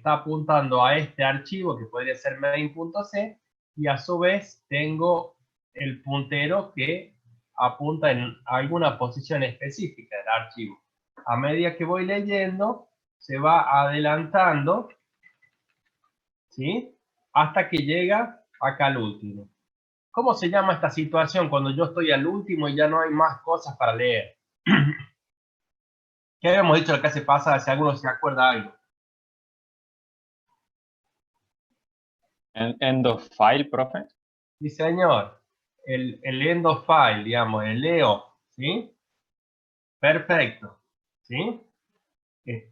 está apuntando a este archivo que podría ser main.c, y a su vez tengo el puntero que apunta en alguna posición específica del archivo. A medida que voy leyendo, se va adelantando, ¿sí? Hasta que llega acá al último. ¿Cómo se llama esta situación cuando yo estoy al último y ya no hay más cosas para leer? ¿Qué habíamos dicho la clase pasada? Si alguno se acuerda algo. End of file, profe. Sí, señor. El end of file, digamos, el EO, ¿sí? Perfecto, ¿sí?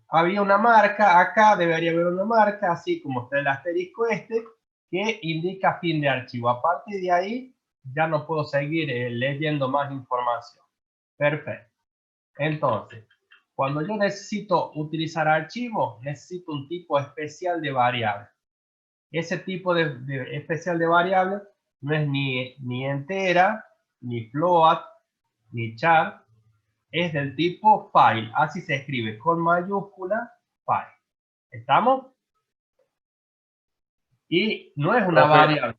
Había una marca, acá debería haber una marca, así como está el asterisco este, que indica fin de archivo. A partir de ahí, ya no puedo seguir leyendo más información. Perfecto. Entonces, cuando yo necesito utilizar archivo, necesito un tipo especial de variable. Ese tipo de especial de variable no es ni entera, ni float, ni char, es del tipo file. Así se escribe con mayúscula file. ¿Estamos? Y no es una Profe, variable.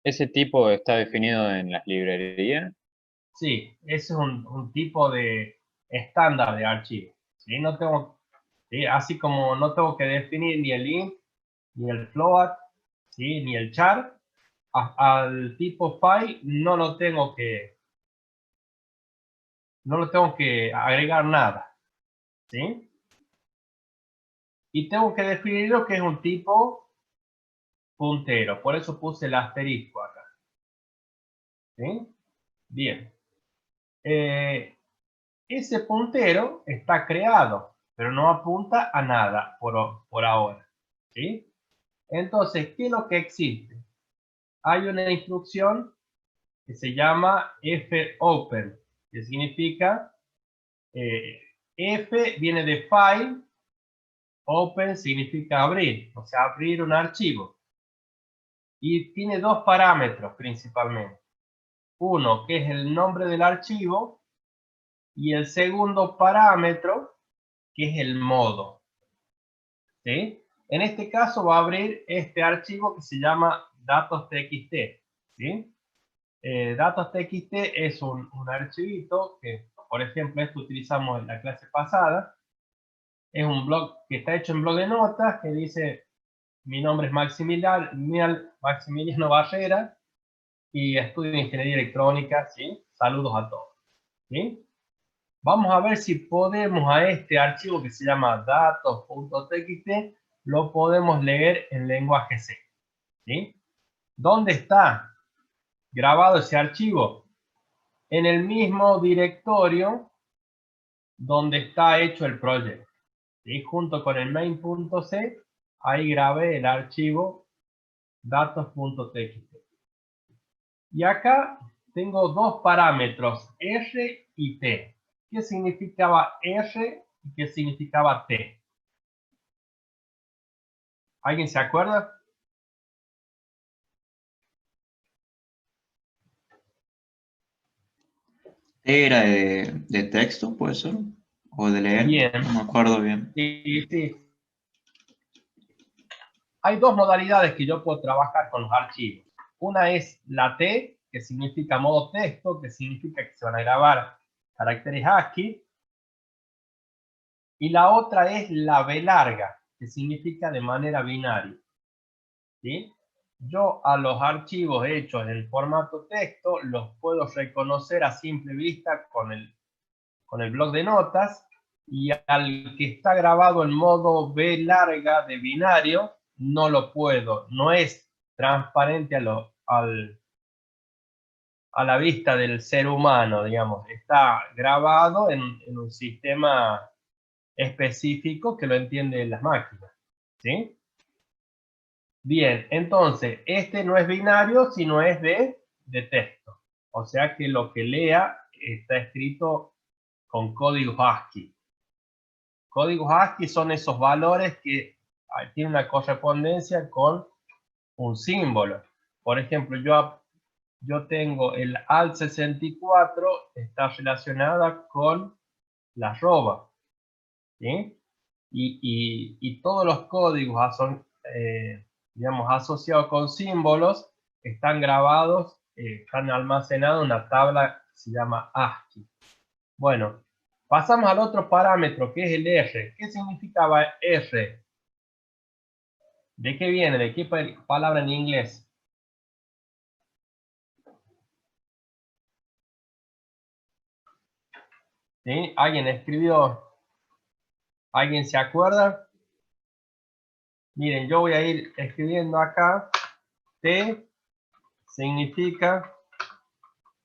¿ese tipo está definido en las librerías? Sí, ese es un tipo de estándar de archivo. ¿Sí? No tengo, ¿sí? Así como no tengo que definir ni el int, ni el float, ¿sí? Ni el char, al tipo file no lo tengo que agregar nada, ¿sí? Y tengo que definir lo que es un tipo puntero, por eso puse el asterisco acá, ¿sí? Bien. Ese puntero está creado, pero no apunta a nada por ahora, ¿sí? Entonces, ¿qué es lo que existe? Hay una instrucción que se llama fopen, que significa F viene de file, open significa abrir, o sea, abrir un archivo. Y tiene dos parámetros principalmente. Uno, que es el nombre del archivo, y el segundo parámetro, que es el modo. ¿Sí? En este caso va a abrir este archivo que se llama datos.txt. ¿Sí? Datos.txt es un archivito que, por ejemplo, esto utilizamos en la clase pasada. Es un blog que está hecho en blog de notas que dice: mi nombre es Maximiliano Barrera y estudio ingeniería electrónica, ¿sí? Saludos a todos, ¿sí? Vamos a ver si podemos a este archivo que se llama datos.txt lo podemos leer en lenguaje C, ¿sí? ¿Dónde está grabado ese archivo? En el mismo directorio donde está hecho el proyecto, ¿sí? Junto con el main.c, ahí grabé el archivo datos.txt. Y acá tengo dos parámetros, R y T. ¿Qué significaba R y qué significaba T? ¿Alguien se acuerda? ¿Era de texto, puede ser? ¿O de leer? Bien. No me acuerdo bien. Sí, sí. Hay dos modalidades que yo puedo trabajar con los archivos. Una es la T, que significa modo texto, que significa que se van a grabar caracteres ASCII. Y la otra es la B larga, que significa de manera binaria. ¿Sí? Yo a los archivos hechos en formato texto los puedo reconocer a simple vista con el bloc de notas, y al que está grabado en modo B larga de binario no lo puedo, no es transparente a la vista del ser humano, digamos, está grabado en un sistema específico que lo entienden las máquinas, ¿sí? Bien, entonces, este no es binario, sino es de texto. O sea que lo que lea está escrito con códigos ASCII. Códigos ASCII son esos valores que tienen una correspondencia con un símbolo. Por ejemplo, yo tengo el AL64, está relacionada con la arroba, ¿sí? y todos los códigos son, digamos, asociados con símbolos están grabados, están almacenados en una tabla que se llama ASCII. Bueno, pasamos al otro parámetro que es el R. ¿Qué significaba R? ¿De qué viene? ¿De qué palabra en inglés? ¿Sí? ¿Alguien escribió? ¿Alguien se acuerda? Miren, yo voy a ir escribiendo acá. T significa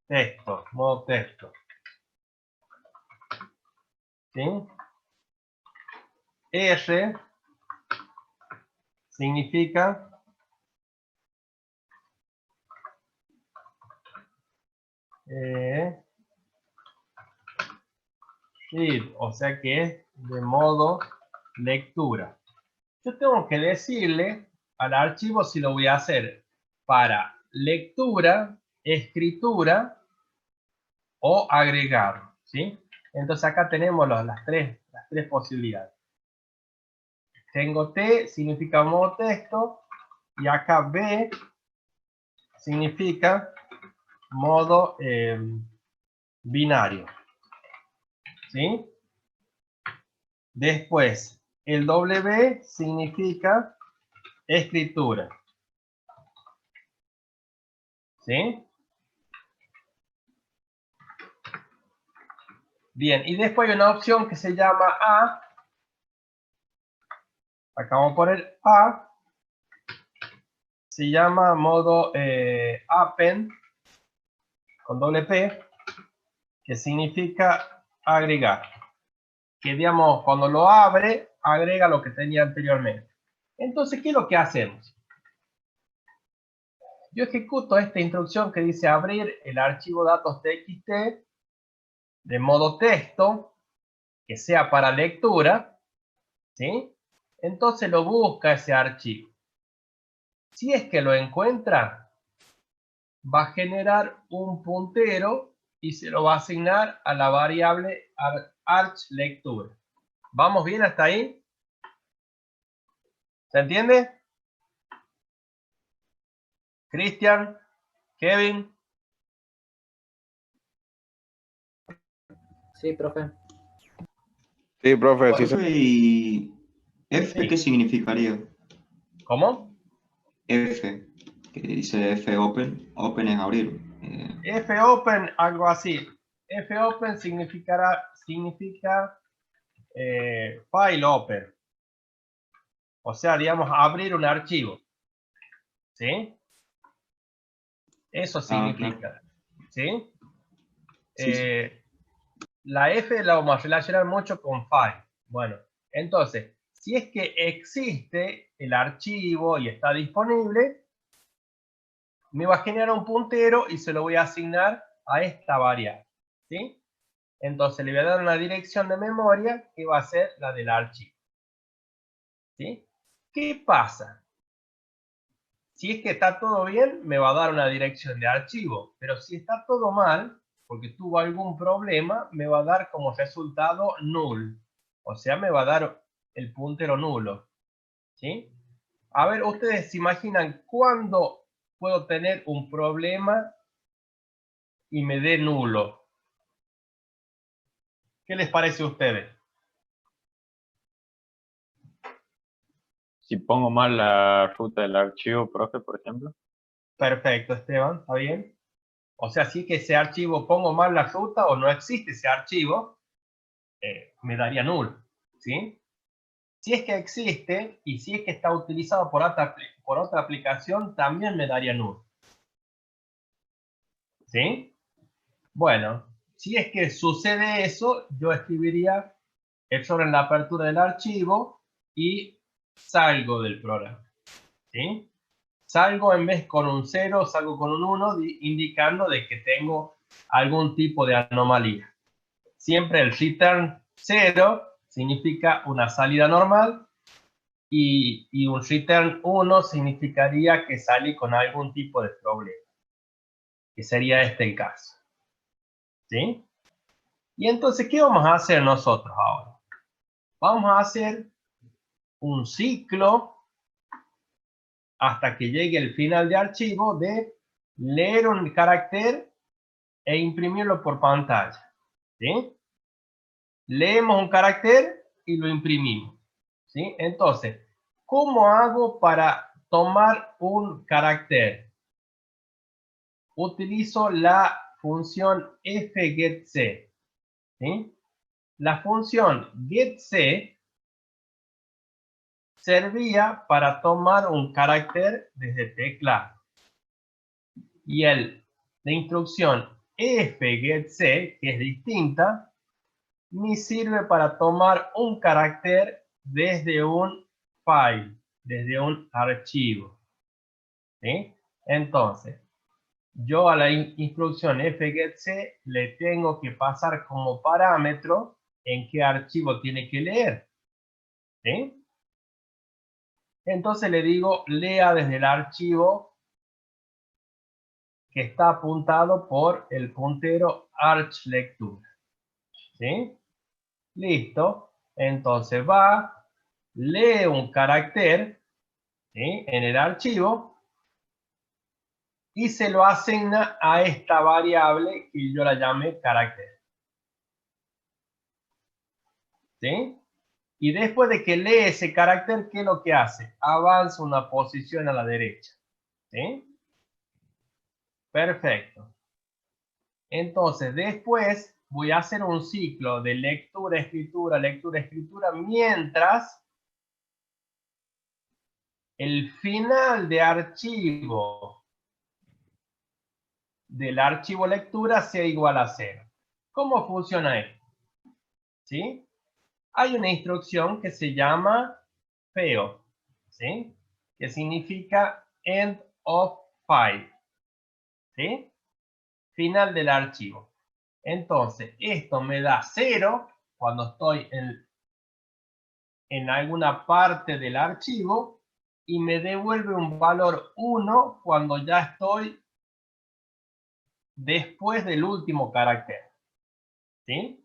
texto, modo texto. ¿Sí? R significa read, o sea que es de modo lectura. Yo tengo que decirle al archivo si lo voy a hacer para lectura, escritura o agregar, ¿sí? Entonces acá tenemos las tres posibilidades. Tengo T, significa modo texto, y acá B significa modo binario, ¿sí? Después, el W significa escritura, ¿sí? Bien, y después hay una opción que se llama A. Acá vamos a poner A. Se llama modo append, con doble P, que significa agregar. Que, digamos, cuando lo abre, agrega lo que tenía anteriormente. Entonces, ¿qué es lo que hacemos? Yo ejecuto esta instrucción que dice abrir el archivo datos.txt de modo texto, que sea para lectura, ¿sí? Entonces lo busca ese archivo. Si es que lo encuentra, va a generar un puntero y se lo va a asignar a la variable archLectura. ¿Vamos bien hasta ahí? ¿Se entiende? Cristian, Kevin. Sí, profe. Sí, profe, sí. Profe, ¿y F Sí. qué significaría? ¿Cómo? F, que dice fopen, open es abrir. fopen, algo así. fopen significa file open. O sea, digamos, abrir un archivo. ¿Sí? Eso significa. Claro. ¿Sí? Sí. La F la vamos a relacionar mucho con file. Bueno, entonces, si es que existe el archivo y está disponible, me va a generar un puntero y se lo voy a asignar a esta variable. ¿Sí? Entonces le voy a dar una dirección de memoria que va a ser la del archivo. ¿Sí? ¿Qué pasa? Si es que está todo bien, me va a dar una dirección de archivo. Pero si está todo mal, porque tuvo algún problema, me va a dar como resultado null. O sea, me va a dar el puntero nulo. ¿Sí? A ver, ustedes se imaginan cuándo puedo tener un problema y me dé nulo. ¿Qué les parece a ustedes? Si pongo mal la ruta del archivo, profe, por ejemplo. Perfecto, Esteban, ¿está bien? O sea, si es que ese archivo pongo mal la ruta o no existe ese archivo, me daría null, ¿sí? Si es que existe y si es que está utilizado por otra aplicación, también me daría null. ¿Sí? Bueno, si es que sucede eso, yo escribiría error en la apertura del archivo y salgo del programa. ¿Sí? Salgo en vez con un 0, salgo con un 1, indicando de que tengo algún tipo de anomalía. Siempre el return 0 significa una salida normal y un return 1 significaría que salí con algún tipo de problema, que sería este el caso. ¿Sí? Y entonces, ¿qué vamos a hacer nosotros ahora? Vamos a hacer un ciclo hasta que llegue el final de archivo de leer un carácter e imprimirlo por pantalla. ¿Sí? Leemos un carácter y lo imprimimos. ¿Sí? Entonces, ¿cómo hago para tomar un carácter? Utilizo la función fgetC. ¿Sí? La función getC servía para tomar un carácter desde tecla. Y la instrucción fgetC, que es distinta, me sirve para tomar un carácter desde un file, desde un archivo. ¿Sí? Entonces, yo a la instrucción fgetC le tengo que pasar como parámetro en qué archivo tiene que leer. ¿Sí? Entonces le digo, lea desde el archivo que está apuntado por el puntero archlectura. ¿Sí? Listo. Entonces va, lee un carácter, ¿sí?, en el archivo y se lo asigna a esta variable que yo la llame carácter. ¿Sí? Y después de que lee ese carácter, ¿qué es lo que hace? Avanza una posición a la derecha. ¿Sí? Perfecto. Entonces, después voy a hacer un ciclo de lectura, escritura, mientras el final de archivo del archivo lectura sea igual a 0. ¿Cómo funciona esto? ¿Sí? Hay una instrucción que se llama FEO, ¿sí?, que significa End of File, ¿sí? Final del archivo. Entonces, esto me da 0 cuando estoy en alguna parte del archivo y me devuelve un valor 1 cuando ya estoy después del último carácter. ¿Sí?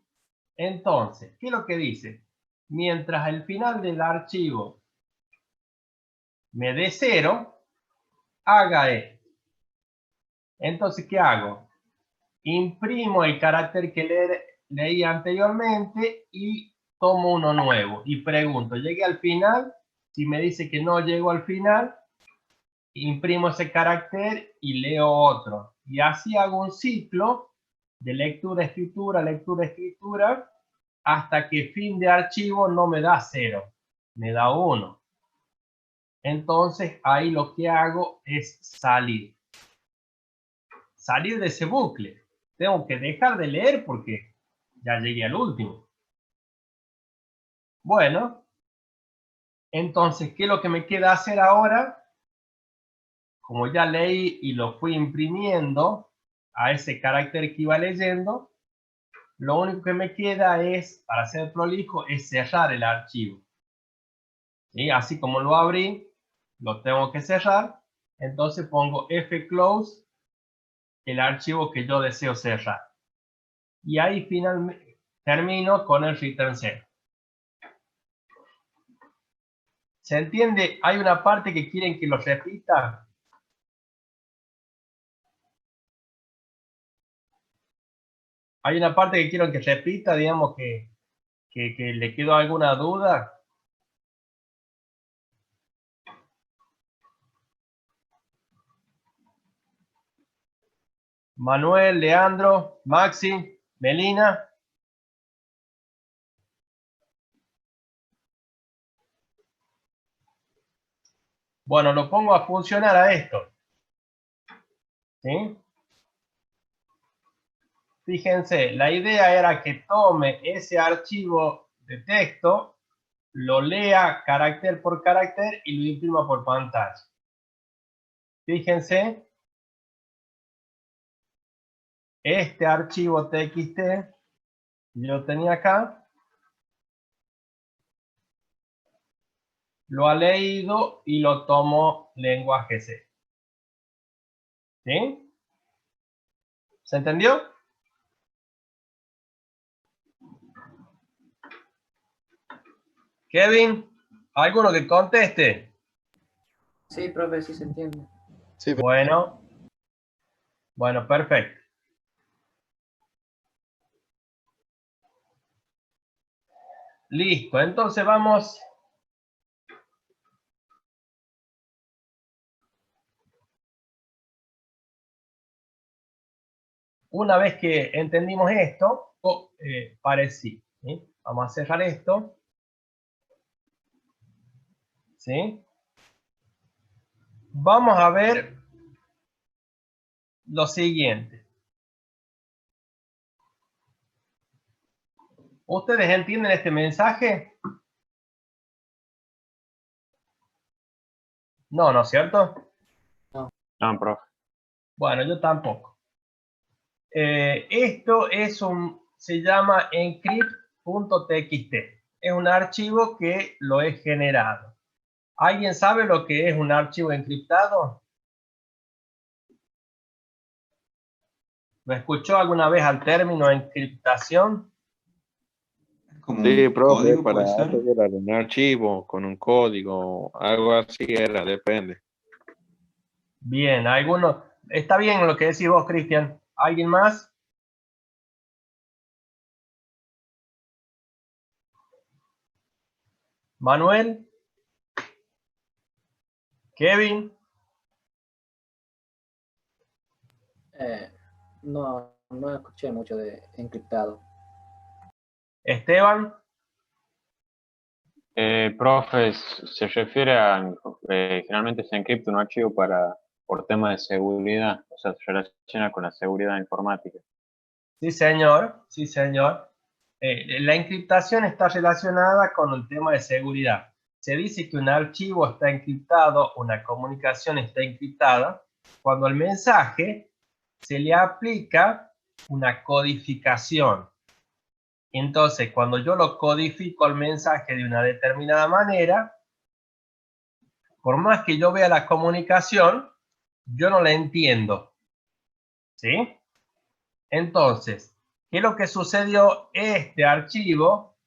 Entonces, ¿qué es lo que dice? Mientras el final del archivo me dé 0, haga esto. Entonces, ¿qué hago? Imprimo el carácter que leí anteriormente y tomo uno nuevo. Y pregunto, ¿llegué al final? Si me dice que no llego al final, imprimo ese carácter y leo otro. Y así hago un ciclo de lectura, escritura, hasta que fin de archivo no me da 0, me da 1. Entonces ahí lo que hago es salir. Salir de ese bucle. Tengo que dejar de leer porque ya llegué al último. Bueno, entonces, ¿qué es lo que me queda hacer ahora? Como ya leí y lo fui imprimiendo a ese carácter que iba leyendo, lo único que me queda es, para ser prolijo, es cerrar el archivo. ¿Sí? Así como lo abrí, lo tengo que cerrar. Entonces pongo fclose, el archivo que yo deseo cerrar. Y ahí finalmente termino con el return 0. ¿Se entiende? Hay una parte que quieren que lo repita. Hay una parte que quiero que repita, digamos que le quedó alguna duda. Manuel, Leandro, Maxi, Melina. Bueno, lo pongo a funcionar a esto. ¿Sí? Fíjense, la idea era que tome ese archivo de texto, lo lea carácter por carácter y lo imprima por pantalla. Fíjense, este archivo txt yo tenía acá, lo ha leído y lo tomo lenguaje C. ¿Sí? ¿Se entendió? Kevin. ¿Alguno que conteste? Sí, profe, sí se entiende. Sí, Bueno, perfecto. Listo, entonces vamos. Una vez que entendimos esto, parecido, ¿sí? Vamos a cerrar esto. ¿Sí? Vamos a ver lo siguiente. ¿Ustedes entienden este mensaje? No, ¿no es cierto? No, profe. Bueno, yo tampoco. Esto es se llama encrypt.txt. Es un archivo que lo he generado. ¿Alguien sabe lo que es un archivo encriptado? ¿Lo escuchó alguna vez al término encriptación? Como sí, un profe, código, para puede ser. asegurar un archivo con un código, algo así era, depende. Bien, ¿alguno? Está bien lo que decís vos, Cristian. ¿Alguien más? Manuel, Kevin, No escuché mucho de encriptado. Esteban. Profe, se refiere a, generalmente se encripta un archivo por tema de seguridad, o sea, se relaciona con la seguridad informática. Sí, señor. Sí, señor. La encriptación está relacionada con el tema de seguridad. Se dice que un archivo está encriptado, una comunicación está encriptada, cuando al mensaje se le aplica una codificación. Entonces, cuando yo lo codifico al mensaje de una determinada manera, por más que yo vea la comunicación, yo no la entiendo. ¿Sí? Entonces, ¿qué es lo que sucedió? Este archivo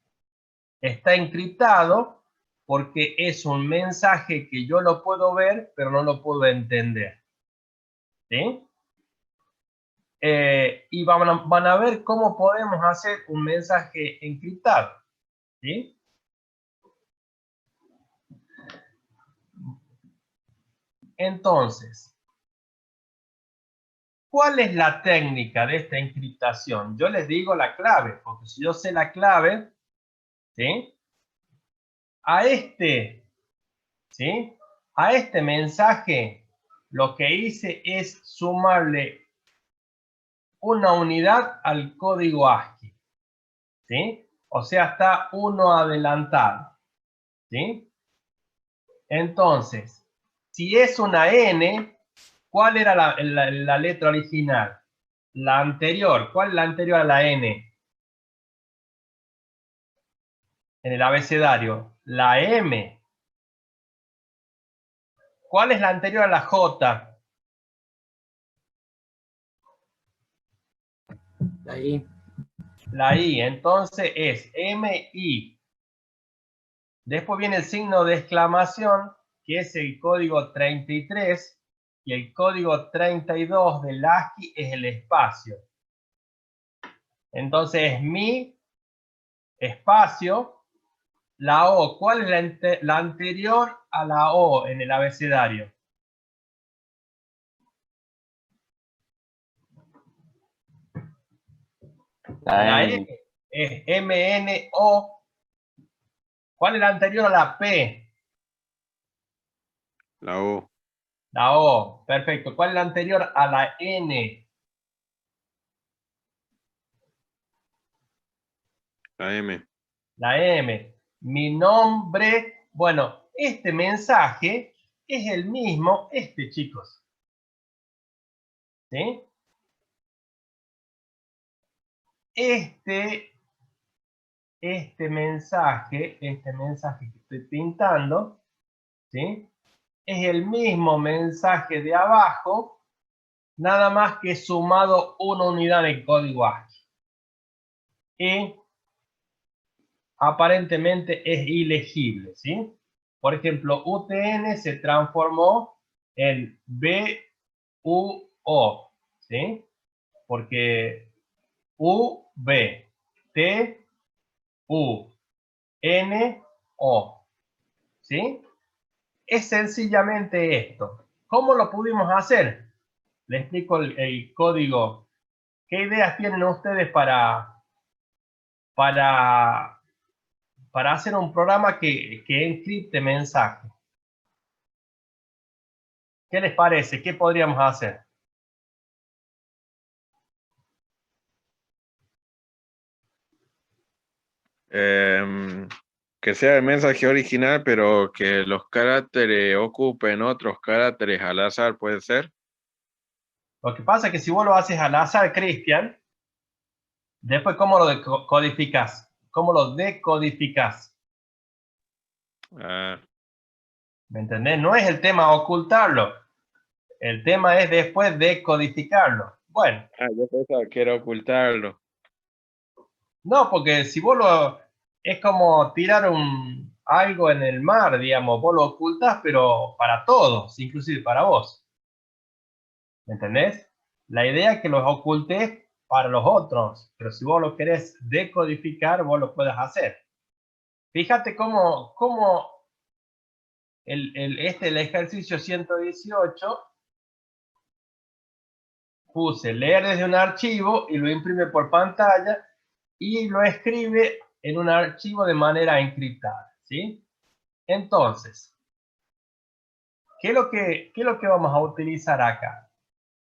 está encriptado porque es un mensaje que yo lo puedo ver, pero no lo puedo entender. ¿Sí? Y van a ver cómo podemos hacer un mensaje encriptado. ¿Sí? Entonces, ¿cuál es la técnica de esta encriptación? Yo les digo la clave, porque si yo sé la clave, ¿sí? ¿Sí? A este mensaje, lo que hice es sumarle una unidad al código ASCII, ¿sí? O sea, está uno adelantado, ¿sí? Entonces, si es una N, ¿cuál era la letra original? La anterior. ¿Cuál es la anterior a la N? En el abecedario. La M. ¿Cuál es la anterior a la J? Ahí. La I. Entonces es MI. Después viene el signo de exclamación, que es el código 33, y el código 32 del ASCII es el espacio. Entonces, mi espacio, la O. ¿Cuál es la anterior a la O en el abecedario? La M. M es MNO. ¿Cuál es la anterior a la P? La O, La O. Perfecto. ¿Cuál es la anterior a la N? la M, La M. Mi nombre. Bueno, este mensaje es el mismo, chicos. ¿Sí? Este mensaje que estoy pintando, ¿sí? Es el mismo mensaje de abajo, nada más que sumado una unidad de código ASCII. Y aparentemente es ilegible, ¿sí? Por ejemplo, UTN se transformó en BUO, ¿sí? Porque UB, TU, NO, ¿sí? Es sencillamente esto. ¿Cómo lo pudimos hacer? Les explico el código. ¿Qué ideas tienen ustedes para hacer un programa que encripte mensajes? ¿Qué les parece? ¿Qué podríamos hacer? Que sea el mensaje original, pero que los caracteres ocupen otros caracteres al azar, ¿puede ser? Lo que pasa es que si vos lo haces al azar, Cristian, después ¿cómo lo decodificas? ¿Cómo lo decodificas? Ah, ¿Me entendés? No es el tema ocultarlo. El tema es después decodificarlo. Bueno, yo pensaba que era ocultarlo. no, porque si vos lo... Es como tirar algo en el mar, digamos. Vos lo ocultás, pero para todos, inclusive para vos. ¿Me entendés? La idea es que los ocultes para los otros, pero si vos lo querés decodificar, vos lo puedes hacer. Fíjate cómo el ejercicio 118 puse leer desde un archivo y lo imprime por pantalla y lo escribe en un archivo de manera encriptada, ¿sí? Entonces, ¿qué es lo que vamos a utilizar acá?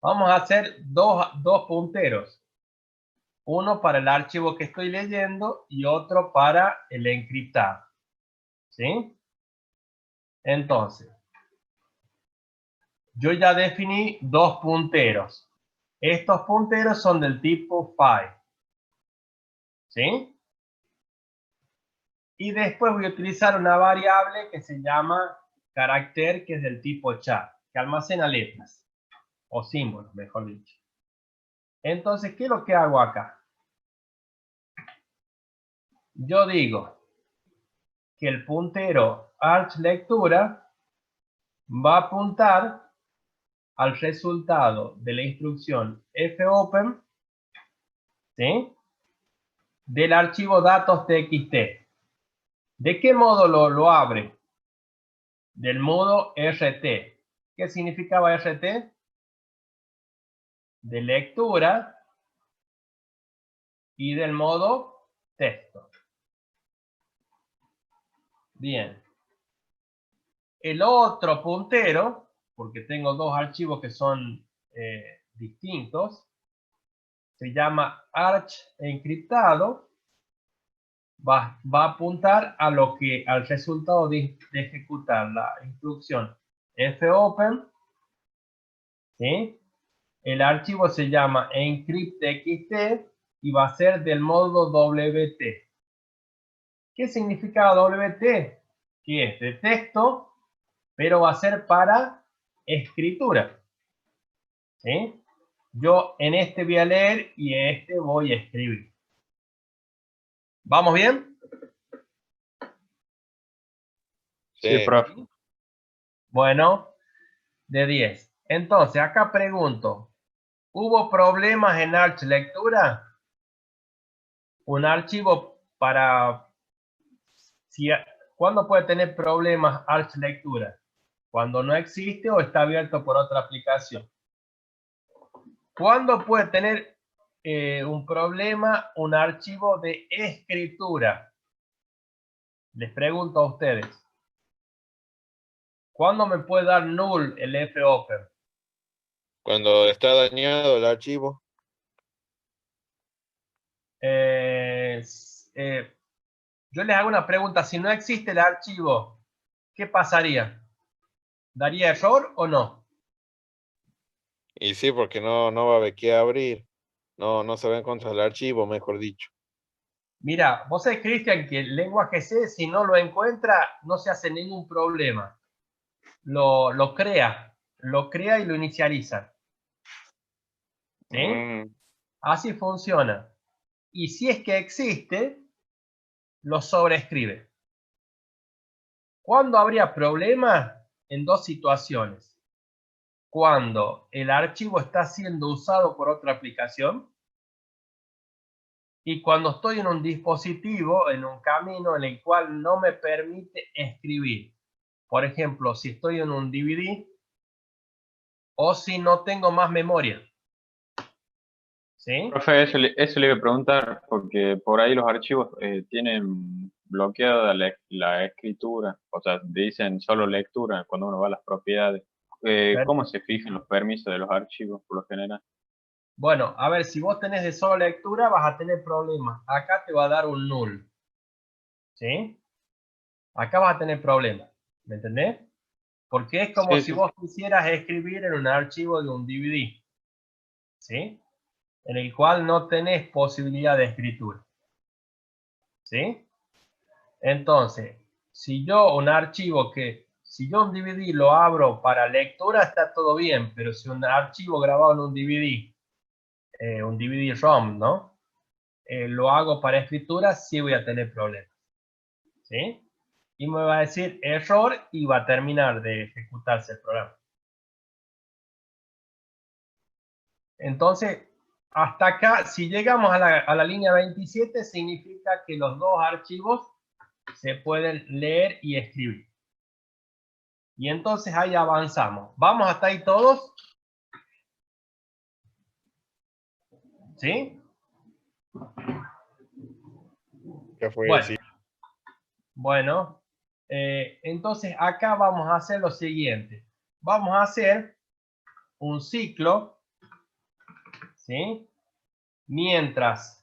Vamos a hacer dos punteros. Uno para el archivo que estoy leyendo y otro para el encriptado, ¿sí? Entonces, yo ya definí dos punteros. Estos punteros son del tipo file, ¿sí? Y después voy a utilizar una variable que se llama carácter, que es del tipo char, que almacena letras, o símbolos, mejor dicho. Entonces, ¿qué es lo que hago acá? Yo digo que el puntero arch lectura va a apuntar al resultado de la instrucción fopen, ¿sí? Del archivo datos.txt. ¿De qué modo lo abre? Del modo RT. ¿Qué significaba RT? De lectura y del modo texto. Bien. El otro puntero, porque tengo dos archivos que son distintos, se llama arch encriptado. Va a apuntar al resultado de ejecutar la instrucción fopen, ¿sí? El archivo se llama encrypt.txt y va a ser del módulo WT. ¿Qué significa WT? Que es de texto, pero va a ser para escritura, ¿sí? Yo en este voy a leer y en este voy a escribir. ¿Vamos bien? Sí, profe. Bueno, de 10. Entonces, acá pregunto, ¿hubo problemas en Arch Lectura? Un archivo para... ¿Cuándo puede tener problemas Arch Lectura? Cuando no existe o está abierto por otra aplicación. ¿Cuándo puede tener un problema un archivo de escritura? Les pregunto a ustedes. ¿Cuándo me puede dar null el fopen? Cuando está dañado el archivo. Yo les hago una pregunta. Si no existe el archivo, ¿qué pasaría? ¿Daría error o no? Y sí, porque no va a haber que abrir. No se va a encontrar el archivo, mejor dicho. Mira, vos sabés, Cristian, que el lenguaje C, si no lo encuentra, no se hace ningún problema. Lo crea y lo inicializa. ¿Sí? Mm, Así funciona. Y si es que existe, lo sobreescribe. ¿Cuándo habría problemas? En dos situaciones. Cuando el archivo está siendo usado por otra aplicación y cuando estoy en un dispositivo, en un camino en el cual no me permite escribir. Por ejemplo, si estoy en un DVD o si no tengo más memoria. ¿Sí? Profe, eso le iba a preguntar, porque por ahí los archivos tienen bloqueada la escritura, o sea, dicen solo lectura cuando uno va a las propiedades. ¿Cómo se fijan los permisos de los archivos por lo general? Bueno, a ver, si vos tenés de solo lectura vas a tener problemas. Acá te va a dar un null. ¿Sí? Acá vas a tener problemas. ¿Me entendés? Porque es como Sí, si sí. vos quisieras escribir en un archivo de un DVD. ¿Sí? En el cual no tenés posibilidad de escritura. ¿Sí? Entonces, si yo un DVD lo abro para lectura, está todo bien, pero si un archivo grabado en un DVD ROM, ¿no? Lo hago para escritura, sí voy a tener problemas. ¿Sí? Y me va a decir error y va a terminar de ejecutarse el programa. Entonces, hasta acá, si llegamos a la línea 27, significa que los dos archivos se pueden leer y escribir. Y entonces ahí avanzamos. ¿Vamos hasta ahí todos? ¿Sí? Ya fue, Bueno, sí. bueno. Entonces acá vamos a hacer lo siguiente. Vamos a hacer un ciclo, ¿sí? Mientras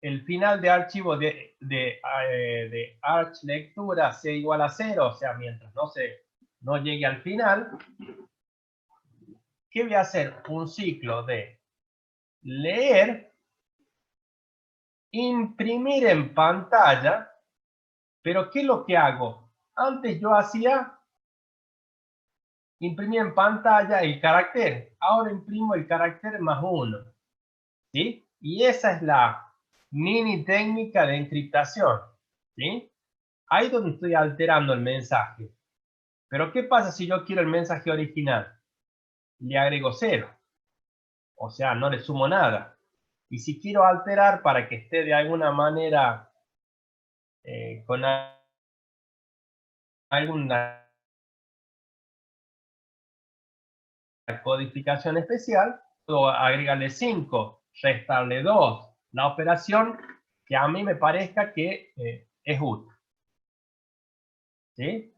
el final de archivo de arch lectura sea igual a 0, o sea, mientras no llegue al final, ¿qué voy a hacer? Un ciclo de leer, imprimir en pantalla, pero ¿qué es lo que hago? Antes yo hacía imprimir en pantalla el carácter, ahora imprimo el carácter más 1, ¿sí? Y esa es la mini técnica de encriptación, ¿sí? Ahí es donde estoy alterando el mensaje. Pero ¿qué pasa si yo quiero el mensaje original? Le agrego 0. O sea, no le sumo nada. Y si quiero alterar para que esté de alguna manera con alguna codificación especial, puedo agregarle 5, restarle 2. La operación que a mí me parezca que es útil. ¿Sí?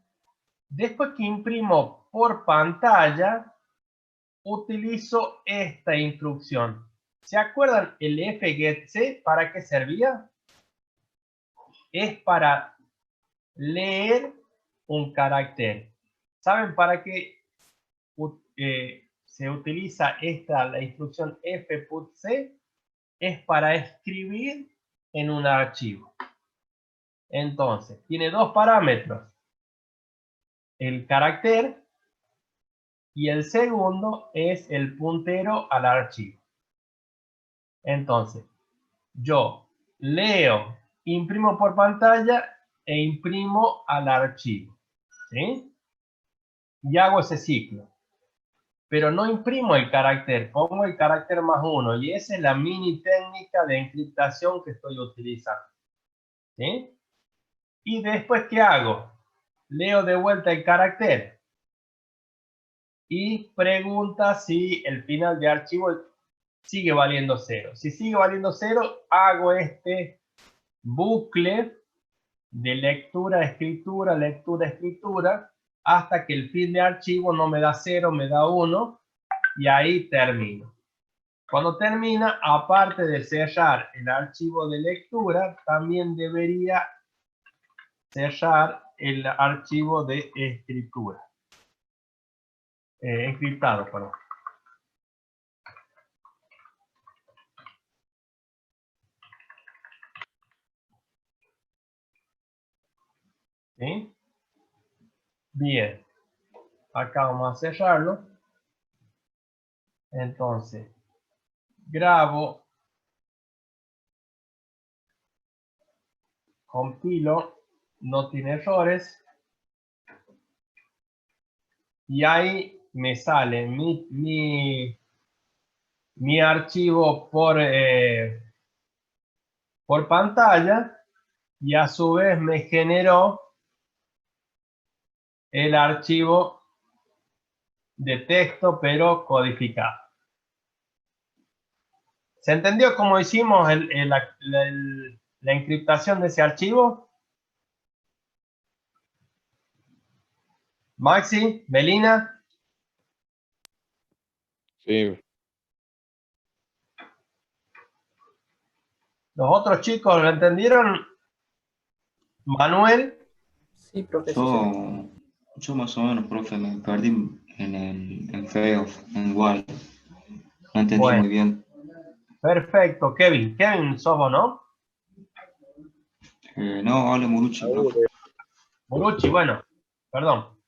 Después que imprimo por pantalla, utilizo esta instrucción. ¿Se acuerdan el fgetC para qué servía? Es para leer un carácter. ¿Saben para qué se utiliza la instrucción fputC? Es para escribir en un archivo. Entonces, tiene dos parámetros. El carácter y el segundo es el puntero al archivo. Entonces, yo leo, imprimo por pantalla e imprimo al archivo. ¿Sí? Y hago ese ciclo. Pero no imprimo el carácter, pongo el carácter más 1. Y esa es la mini técnica de encriptación que estoy utilizando. ¿Sí? Y después, ¿qué hago? Leo de vuelta el carácter. Y pregunta si el final de archivo sigue valiendo 0. Si sigue valiendo 0, hago este bucle de lectura, escritura, hasta que el fin de archivo no me da 0, me da 1, y ahí termino. Cuando termina, aparte de cerrar el archivo de lectura, también debería cerrar el archivo de escritura. Encriptado, perdón. ¿Sí? Bien. Acá vamos a cerrarlo. Entonces, grabo, compilo, no tiene errores. y ahí me sale mi archivo por pantalla, y a su vez me generó el archivo de texto, pero codificado. ¿Se entendió cómo hicimos la encriptación de ese archivo? Maxi, Melina. Sí, ¿Los otros chicos lo entendieron? Manuel. Sí, profe, sí se entiende. Yo más o menos, profe, me perdí en FEOF, en WAL. No entendí Bueno, muy bien. perfecto. Kevin. Kevin sos vos, ¿no? No, Ale Muruchi, profe. Muruchi, bueno, perdón.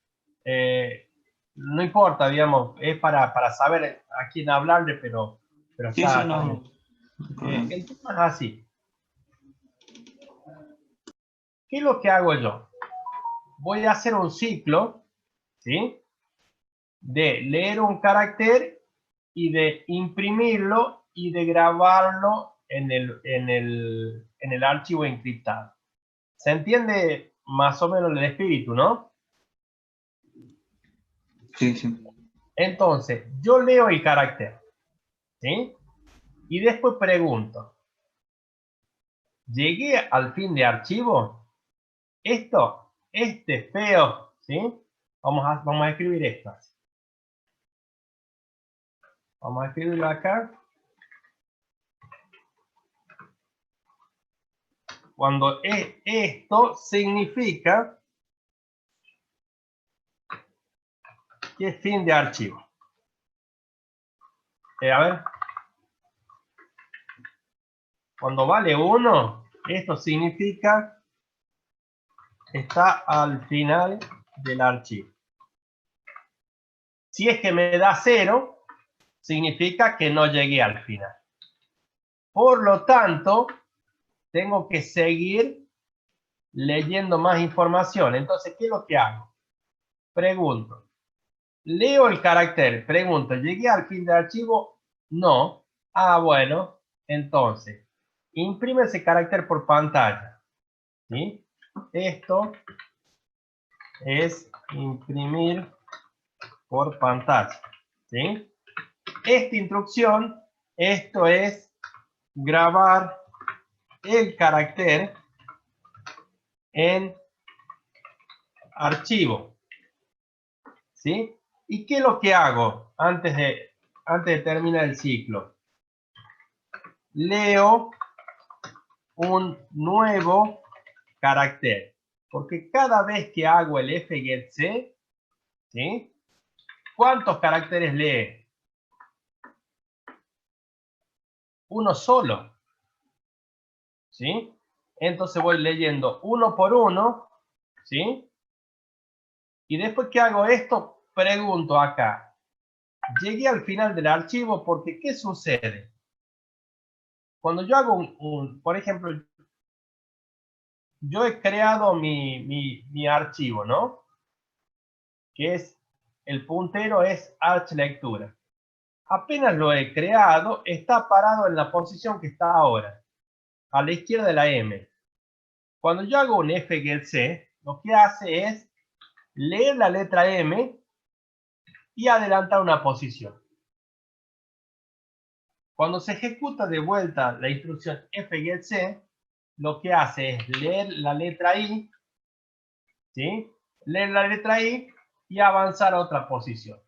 No importa, digamos, es para saber a quién hablarle, pero Sí, sí, está bien. no hay problema. El tema es así. ¿Qué es lo que hago yo? Voy a hacer un ciclo, ¿sí? De leer un carácter y de imprimirlo y de grabarlo en el archivo encriptado. ¿Se entiende más o menos el espíritu, no? Sí, sí. Entonces, yo leo el carácter, ¿sí? Y después pregunto, ¿llegué al fin de archivo? Este feo, ¿sí? Vamos a escribir esto. Vamos a escribirlo acá. Cuando esto significa que es fin de archivo. A ver. Cuando vale 1, esto significa que está al final del archivo. Si es que me da 0, significa que no llegué al final. Por lo tanto, tengo que seguir leyendo más información. Entonces, ¿qué es lo que hago? Pregunto. Leo el carácter. Pregunto, ¿llegué al fin del archivo? No. Ah, bueno. Entonces, imprime ese carácter por pantalla. ¿Sí? Esto es imprimir por pantalla. ¿Sí? Esta instrucción, esto es grabar el carácter en archivo. ¿Sí? ¿Y qué es lo que hago antes de terminar el ciclo? Leo un nuevo carácter. Porque cada vez que hago el fgetc, ¿sí? ¿Cuántos caracteres lee? Uno solo. ¿Sí? Entonces voy leyendo uno por uno, ¿sí? Y después que hago esto, pregunto acá. Llegué al final del archivo porque ¿qué sucede? Cuando yo hago por ejemplo, yo he creado mi archivo, ¿no? Que es, el puntero es archlectura. Apenas lo he creado, está parado en la posición que está ahora, a la izquierda de la M. Cuando yo hago un fgetc, lo que hace es leer la letra M y adelantar una posición. Cuando se ejecuta de vuelta la instrucción fgetc, lo que hace es leer la letra I, ¿sí? Leer la letra I y avanzar a otra posición.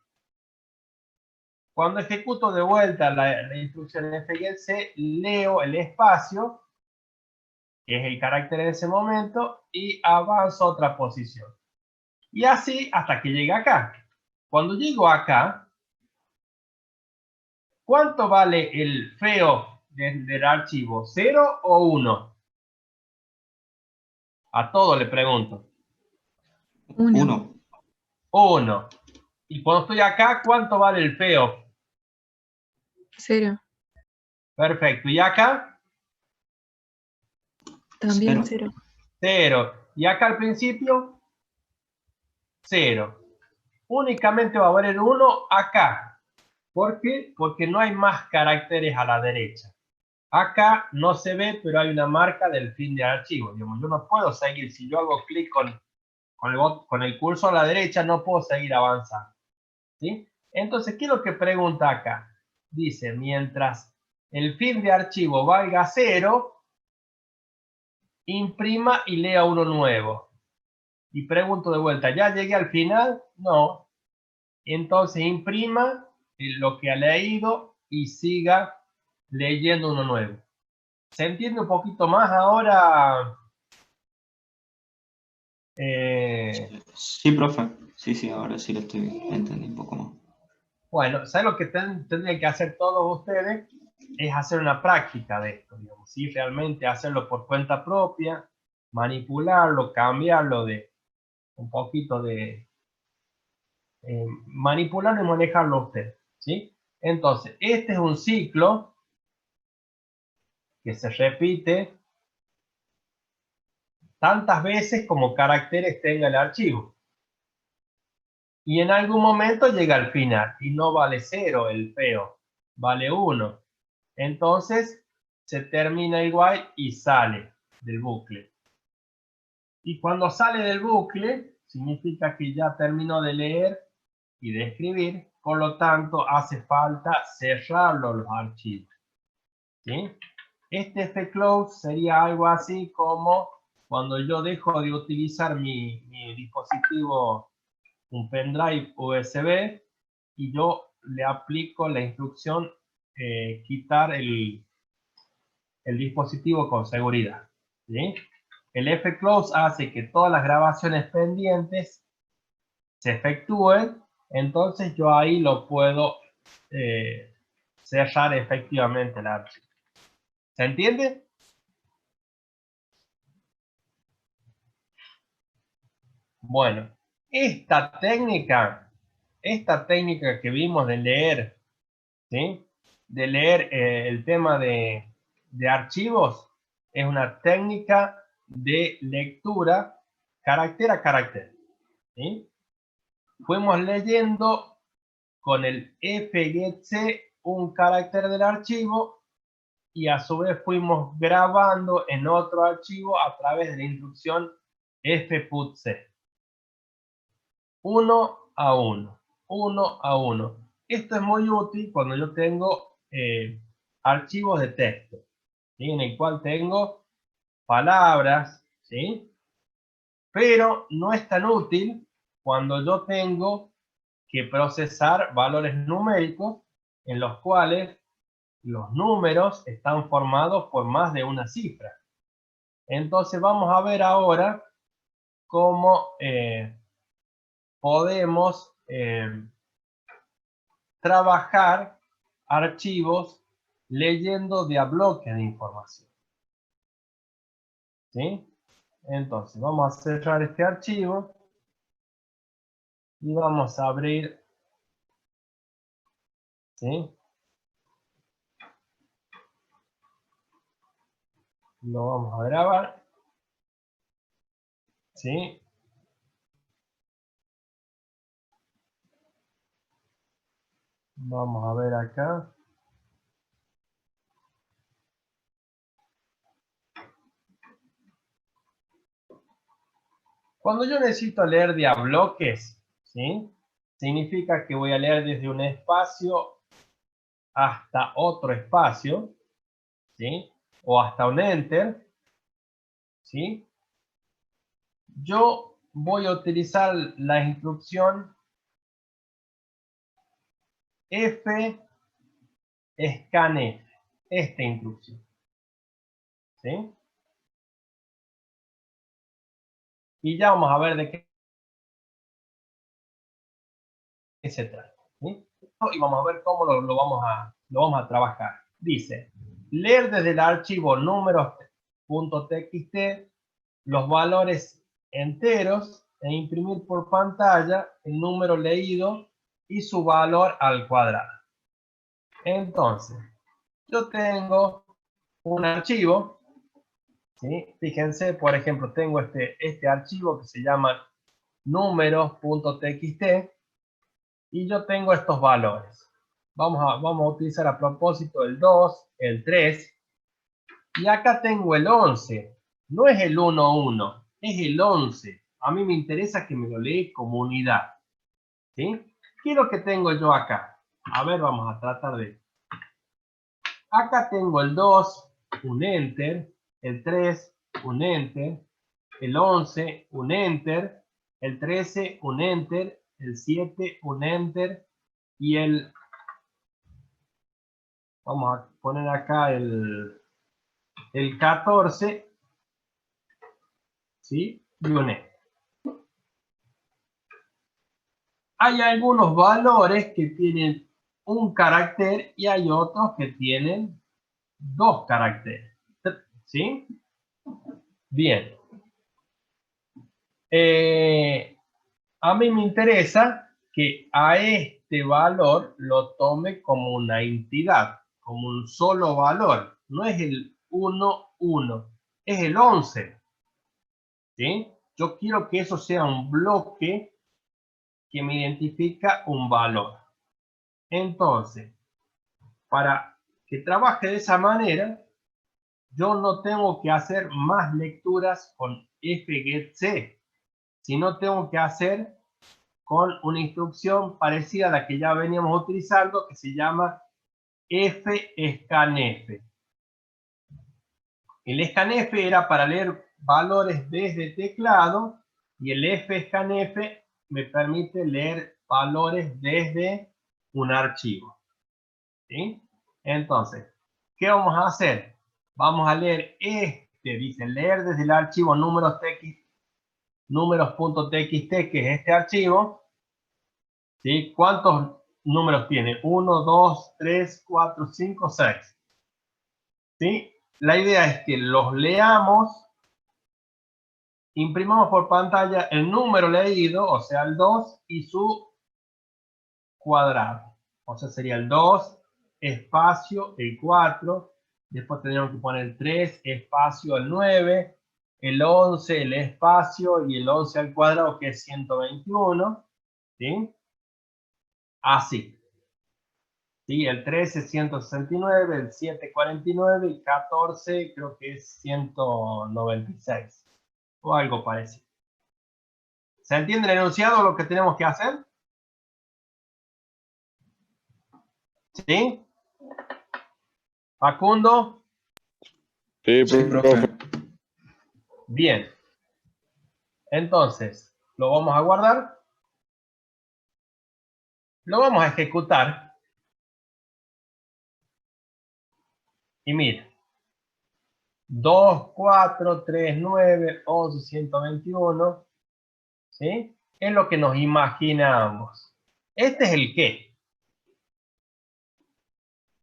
Cuando ejecuto de vuelta la instrucción fgetc, leo el espacio, que es el carácter en ese momento, y avanzo a otra posición. Y así hasta que llegue acá. Cuando llego acá, ¿cuánto vale el feo del archivo? ¿0 o 1? A todo le pregunto. 1. 1. Y cuando estoy acá, ¿cuánto vale el feo? 0. Perfecto. ¿Y acá? También 0. 0. 0. ¿Y acá al principio? 0. únicamente va a haber el 1 acá. ¿Por qué? Porque no hay más caracteres a la derecha. Acá no se ve, pero hay una marca del fin de archivo. Digamos, yo no puedo seguir, si yo hago clic con el cursor a la derecha, no puedo seguir avanzando. ¿Sí? Entonces, ¿qué es lo que pregunta acá? Dice, mientras el fin de archivo valga 0, imprima y lea uno nuevo. Y pregunto de vuelta, ¿ya llegué al final? No. Entonces imprima lo que ha leído y siga leyendo uno nuevo. ¿Se entiende un poquito más ahora? Sí, profe. Sí, ahora sí lo estoy entendiendo un poco más. Bueno, ¿saben lo que tendrían que hacer todos ustedes? Es hacer una práctica de esto, digamos, ¿sí? Realmente hacerlo por cuenta propia, manipularlo, cambiarlo de un poquito de... manipularlo y manejarlo ustedes, ¿sí? Entonces, este es un ciclo que se repite tantas veces como caracteres tenga el archivo. Y en algún momento llega al final y no vale 0 el feo, vale 1. Entonces se termina el while y sale del bucle. Y cuando sale del bucle, significa que ya terminó de leer y de escribir, por lo tanto hace falta cerrarlo los archivos. ¿Sí? Este fclose sería algo así como cuando yo dejo de utilizar mi dispositivo, un pendrive USB, y yo le aplico la instrucción quitar el dispositivo con seguridad. ¿Sí? El fclose hace que todas las grabaciones pendientes se efectúen, entonces yo ahí lo puedo cerrar efectivamente el archivo. ¿Se entiende? Bueno, esta técnica que vimos de leer, ¿sí? De leer el tema de archivos, es una técnica de lectura carácter a carácter. ¿Sí? Fuimos leyendo con el fgetc un carácter del archivo y a su vez fuimos grabando en otro archivo a través de la instrucción fputc. 1 a 1, 1 a 1. Esto es muy útil cuando yo tengo archivos de texto, ¿sí? En el cual tengo palabras, ¿sí? Pero no es tan útil cuando yo tengo que procesar valores numéricos en los cuales los números están formados por más de una cifra. Entonces vamos a ver ahora cómo podemos trabajar archivos leyendo de a bloques de información. ¿Sí? Entonces vamos a cerrar este archivo y vamos a abrir, ¿sí? Lo vamos a grabar, ¿sí? Vamos a ver acá. Cuando yo necesito leer de a bloques, ¿sí? Significa que voy a leer desde un espacio hasta otro espacio, ¿sí? O hasta un enter, ¿sí? Yo voy a utilizar la instrucción fscanf, esta instrucción, ¿sí? Y ya vamos a ver de qué se trata, ¿sí? Y vamos a ver cómo lo vamos a trabajar. Dice, leer desde el archivo números.txt los valores enteros e imprimir por pantalla el número leído y su valor al cuadrado. Entonces, yo tengo un archivo, ¿sí? Fíjense, por ejemplo, tengo este archivo que se llama números.txt, Y yo tengo estos valores. Vamos a utilizar a propósito el 2, el 3. Y acá tengo el 11. No es el 1, 1. Es el 11. A mí me interesa que me lo lee como unidad. ¿Sí? ¿Qué es lo que tengo yo acá? A ver, vamos a tratar de... Acá tengo el 2, un enter. El 3, un enter. El 11, un enter. El 13, un enter. El 7, un enter. Y el... Vamos a poner acá el 14. ¿Sí? Y un enter. Hay algunos valores que tienen un carácter y hay otros que tienen 2 caracteres. ¿Sí? Bien. A mí me interesa que a este valor lo tome como una entidad, como un solo valor. No es el 1, 1, es el 11. ¿Sí? Yo quiero que eso sea un bloque que me identifica un valor. Entonces, para que trabaje de esa manera, yo no tengo que hacer más lecturas con fgetC, sino tengo que hacer con una instrucción parecida a la que ya veníamos utilizando, que se llama fscanf. El scanf era para leer valores desde teclado y el fscanf me permite leer valores desde un archivo. ¿Sí? Entonces, ¿qué vamos a hacer? Vamos a leer dice leer desde el archivo números.txt, que es este archivo. ¿Sí? ¿Cuántos números tiene? 1, 2, 3, 4, 5, 6. ¿Sí? La idea es que los leamos, imprimamos por pantalla el número leído, o sea, el 2 y su cuadrado. O sea, sería el 2, espacio, el 4. Después tendríamos que poner el 3, espacio, el 9. El 11, el espacio, y el 11 al cuadrado, que es 121. ¿Sí? Así. ¿Sí? El 13, 169, el 7, 49, y 14 creo que es 196. O algo parecido. ¿Se entiende el enunciado lo que tenemos que hacer? ¿Sí? Facundo. Sí, Sí, profe. profe. Bien. Entonces, lo vamos a guardar. Lo vamos a ejecutar. Y mira. 2, 4, 3, 9, 11, 121. ¿Sí? Es lo que nos imaginamos. Este es el qué.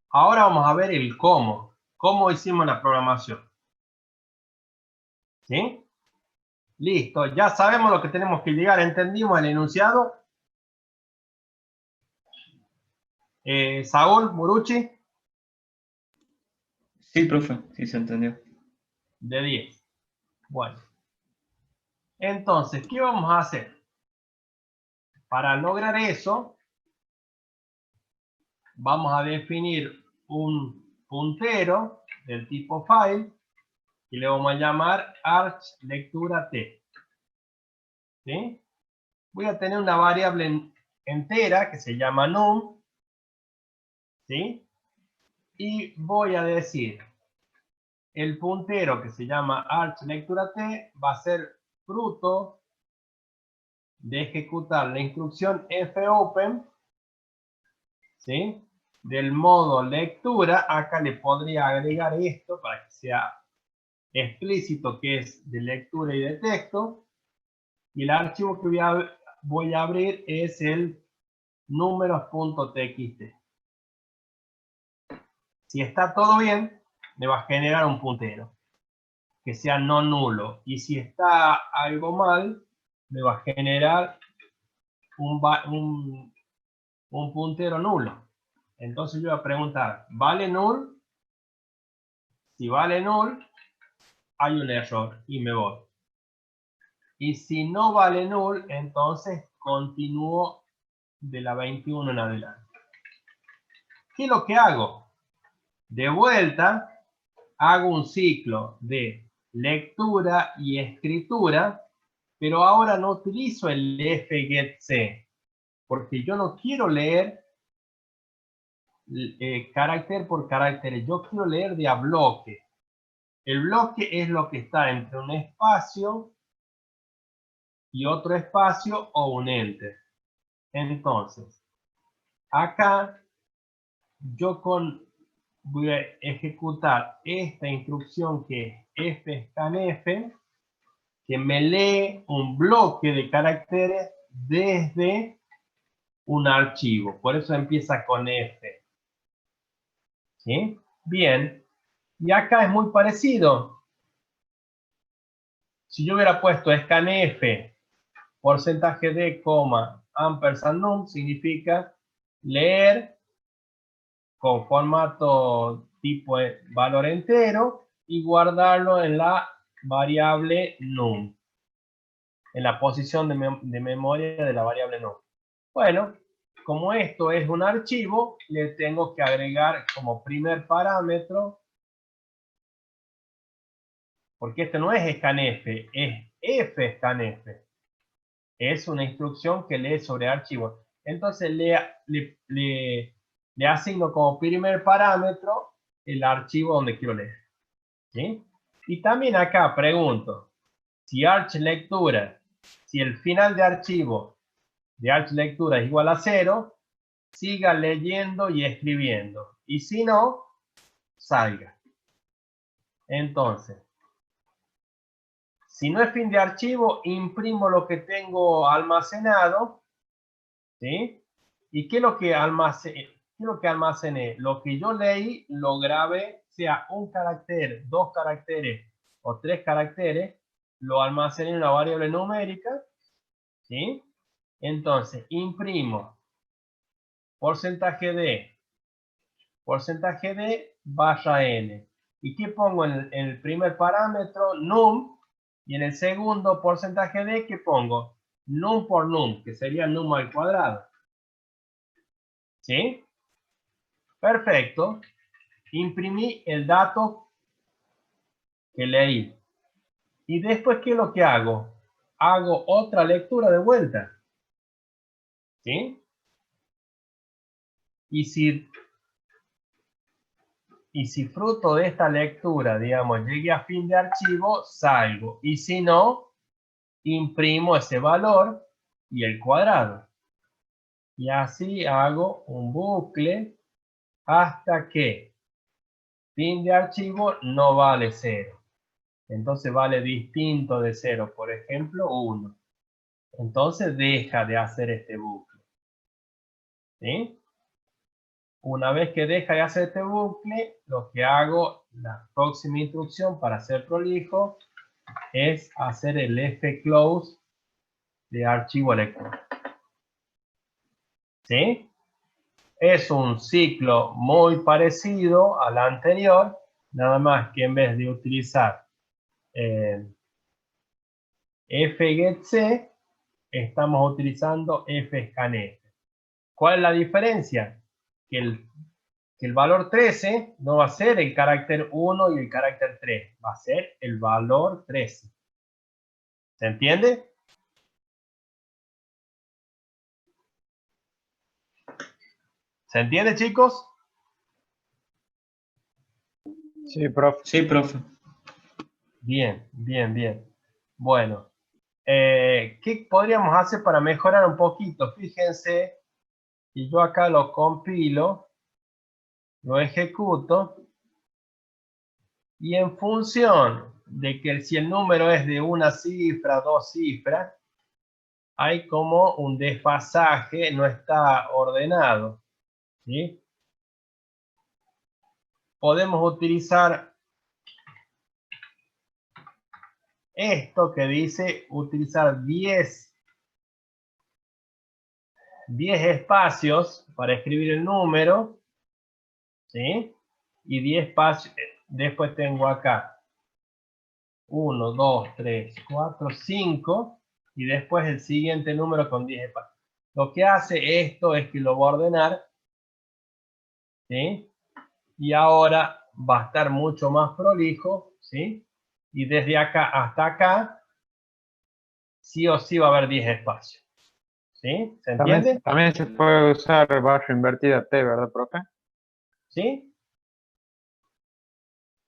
Ahora vamos a ver el cómo. ¿Cómo hicimos la programación? ¿Sí? Listo. Ya sabemos lo que tenemos que llegar. ¿Entendimos el enunciado? Saúl, Muruchi. Sí, profe, sí se entendió. De 10. Bueno. Entonces, ¿qué vamos a hacer? Para lograr eso, vamos a definir un puntero del tipo file y le vamos a llamar archLecturaT. ¿Sí? Voy a tener una variable entera que se llama num. ¿Sí? Y voy a decir, el puntero que se llama archLecturaT va a ser fruto de ejecutar la instrucción fopen, ¿sí? Del modo lectura. Acá le podría agregar esto para que sea explícito, que es de lectura y de texto. Y el archivo que voy a abrir es el números.txt. Si está todo bien, me va a generar un puntero que sea no nulo. Y si está algo mal, me va a generar un puntero nulo. Entonces yo voy a preguntar, ¿vale null? Si vale null, hay un error y me voy. Y si no vale null, entonces continúo de la 21 en adelante. ¿Qué es lo que hago? De vuelta, hago un ciclo de lectura y escritura, pero ahora no utilizo el fgetc, porque yo no quiero leer carácter por carácter, yo quiero leer de a bloque. El bloque es lo que está entre un espacio y otro espacio o un enter. Entonces, acá yo voy a ejecutar esta instrucción que es fscanf, que me lee un bloque de caracteres desde un archivo. Por eso empieza con F. ¿Sí? Bien. Y acá es muy parecido. Si yo hubiera puesto scanf porcentaje de coma ampersand num, significa leer con formato tipo valor entero y guardarlo en la variable num, en la posición de memoria de la variable num. Bueno, como esto es un archivo, le tengo que agregar como primer parámetro, porque este no es scanf, es fscanf. Es una instrucción que lee sobre archivos. Entonces le asigno como primer parámetro el archivo donde quiero leer. ¿Sí? Y también acá pregunto, si archlectura, si el final de archivo de archlectura es igual a 0, siga leyendo y escribiendo. Y si no, salga. Entonces, si no es fin de archivo, imprimo lo que tengo almacenado. ¿Sí? ¿Y qué es lo que almacené? Lo que yo leí, lo grabé, sea un carácter, 2 caracteres o 3 caracteres, lo almacené en una variable numérica. ¿Sí? Entonces, imprimo porcentaje de barra n. ¿Y qué pongo en el primer parámetro? Num. Y en el segundo porcentaje de, ¿qué pongo? Num por num, que sería num al cuadrado. ¿Sí? Perfecto. Imprimí el dato que leí. Y después, ¿qué es lo que hago? Hago otra lectura de vuelta. ¿Sí? Y si fruto de esta lectura, digamos, llegué a fin de archivo, salgo. Y si no, imprimo ese valor y el cuadrado. Y así hago un bucle hasta que fin de archivo no vale 0. Entonces vale distinto de 0, por ejemplo, 1. Entonces deja de hacer este bucle. ¿Sí? Una vez que deja de hacer este bucle, lo que hago, la próxima instrucción para ser prolijo, es hacer el fclose de archivo lector. ¿Sí? Es un ciclo muy parecido al anterior, nada más que en vez de utilizar fgetc, estamos utilizando fscanf. ¿Cuál es la diferencia? Que el valor 13 no va a ser el carácter 1 y el carácter 3, va a ser el valor 13. ¿Se entiende? ¿Se entiende, chicos? Sí, profe. Sí, profe. Bien, bien, bien. Bueno, ¿qué podríamos hacer para mejorar un poquito? Fíjense, y yo acá lo compilo, lo ejecuto, y en función de que si el número es de una cifra, 2 cifras, hay como un desfasaje, no está ordenado. ¿Sí? Podemos utilizar esto que dice utilizar 10 espacios para escribir el número, ¿sí? Y 10 espacios, después tengo acá 1, 2, 3, 4, 5, y después el siguiente número con 10 espacios. Lo que hace esto es que lo va a ordenar, ¿sí? Y ahora va a estar mucho más prolijo, ¿sí? Y desde acá hasta acá, sí o sí va a haber 10 espacios. ¿Sí? ¿Se entiende? También se puede usar barra invertida T, ¿verdad, profe? ¿Sí?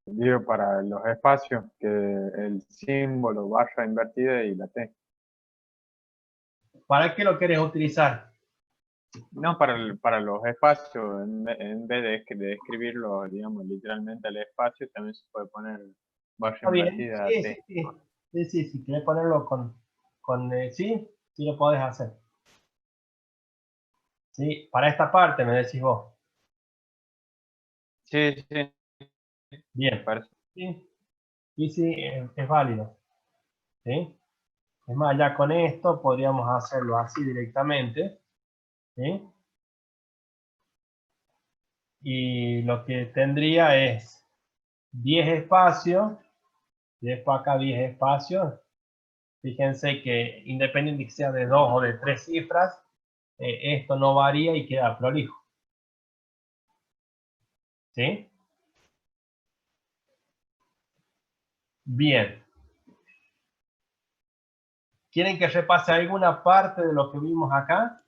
Digo, para los espacios, que el símbolo barra invertida y la T. ¿Para qué lo quieres utilizar? No, para los espacios, en vez de escribirlo, digamos, literalmente el espacio, también se puede poner barra Está bien. invertida Sí, sí, T. sí. Sí, sí, si quieres ponerlo sí, sí lo podés hacer. Sí, para esta parte me decís vos. Sí, sí, Bien. parece. Sí, sí, sí, es válido. ¿Sí? Es más, ya con esto podríamos hacerlo así directamente. ¿Sí? Y lo que tendría es 10 espacios. Y después acá 10 espacios. Fíjense que independiente que sea de 2 o de 3 cifras, esto no varía y queda prolijo. ¿Sí? Bien. ¿Quieren que repase alguna parte de lo que vimos acá?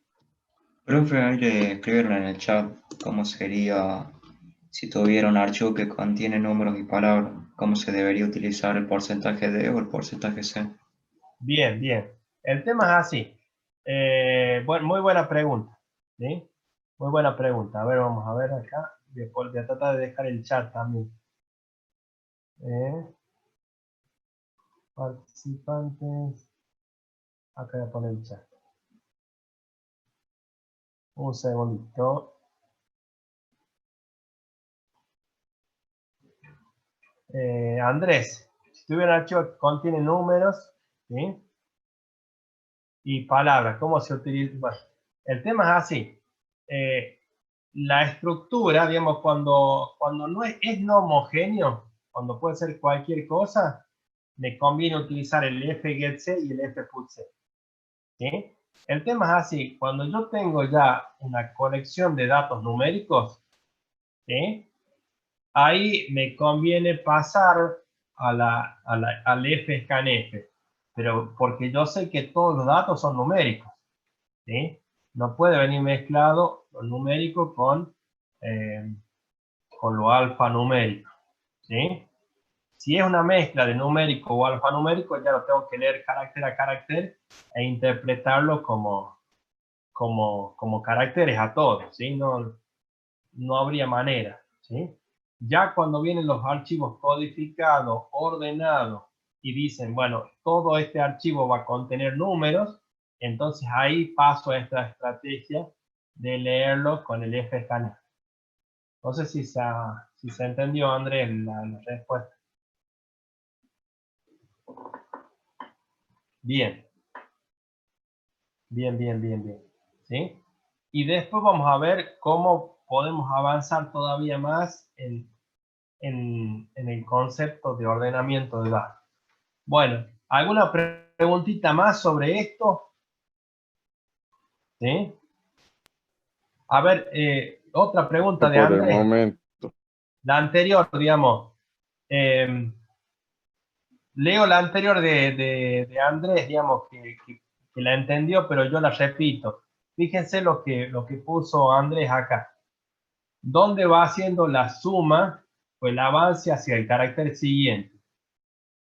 Profe, hay que escribirlo en el chat cómo sería si tuviera un archivo que contiene números y palabras, cómo se debería utilizar el porcentaje D o el porcentaje C. Bien, bien. El tema es así. Muy buena pregunta. ¿Sí? Muy buena pregunta. A ver, vamos a ver acá. Después voy a tratar de dejar el chat también. Participantes. Acá voy a poner el chat. Un segundito. Andrés, si tuviera un archivo que contiene números, ¿sí? Y palabras, ¿cómo se utiliza? Bueno, el tema es así. La estructura, digamos, cuando no es no homogéneo, cuando puede ser cualquier cosa, me conviene utilizar el fgetC y el fputC. ¿Sí? El tema es así, cuando yo tengo ya una colección de datos numéricos, ¿sí? Ahí me conviene pasar al fscanf, pero porque yo sé que todos los datos son numéricos, ¿sí? No puede venir mezclado lo numérico con lo alfanumérico, ¿sí? Si es una mezcla de numérico o alfanumérico, ya lo tengo que leer carácter a carácter e interpretarlo como caracteres a todos, ¿sí? No habría manera, ¿sí? Ya cuando vienen los archivos codificados, ordenados, y dicen, bueno, todo este archivo va a contener números, entonces ahí paso a esta estrategia de leerlo con el fscanf. No sé si se entendió, Andrés, la respuesta. Bien, bien, bien, bien, bien. ¿Sí? Y después vamos a ver cómo podemos avanzar todavía más en el concepto de ordenamiento de datos. Bueno, ¿alguna preguntita más sobre esto? ¿Sí? A ver, otra pregunta de Por el Andrés. momento. La anterior, digamos. Leo la anterior de Andrés, digamos, que la entendió, pero yo la repito. Fíjense lo que puso Andrés acá. ¿Dónde va haciendo la suma o el avance hacia el carácter siguiente?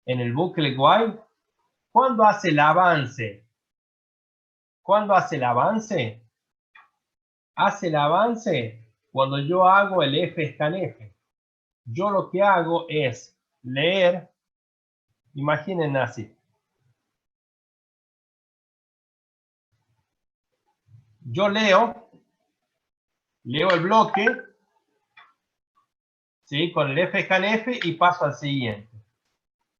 En el bucle while. ¿Cuándo hace el avance? ¿Cuándo hace el avance? Hace el avance cuando yo hago el fscanf. Yo lo que hago es leer, imaginen así. Yo leo el bloque, ¿sí? Con el fscanf y paso al siguiente.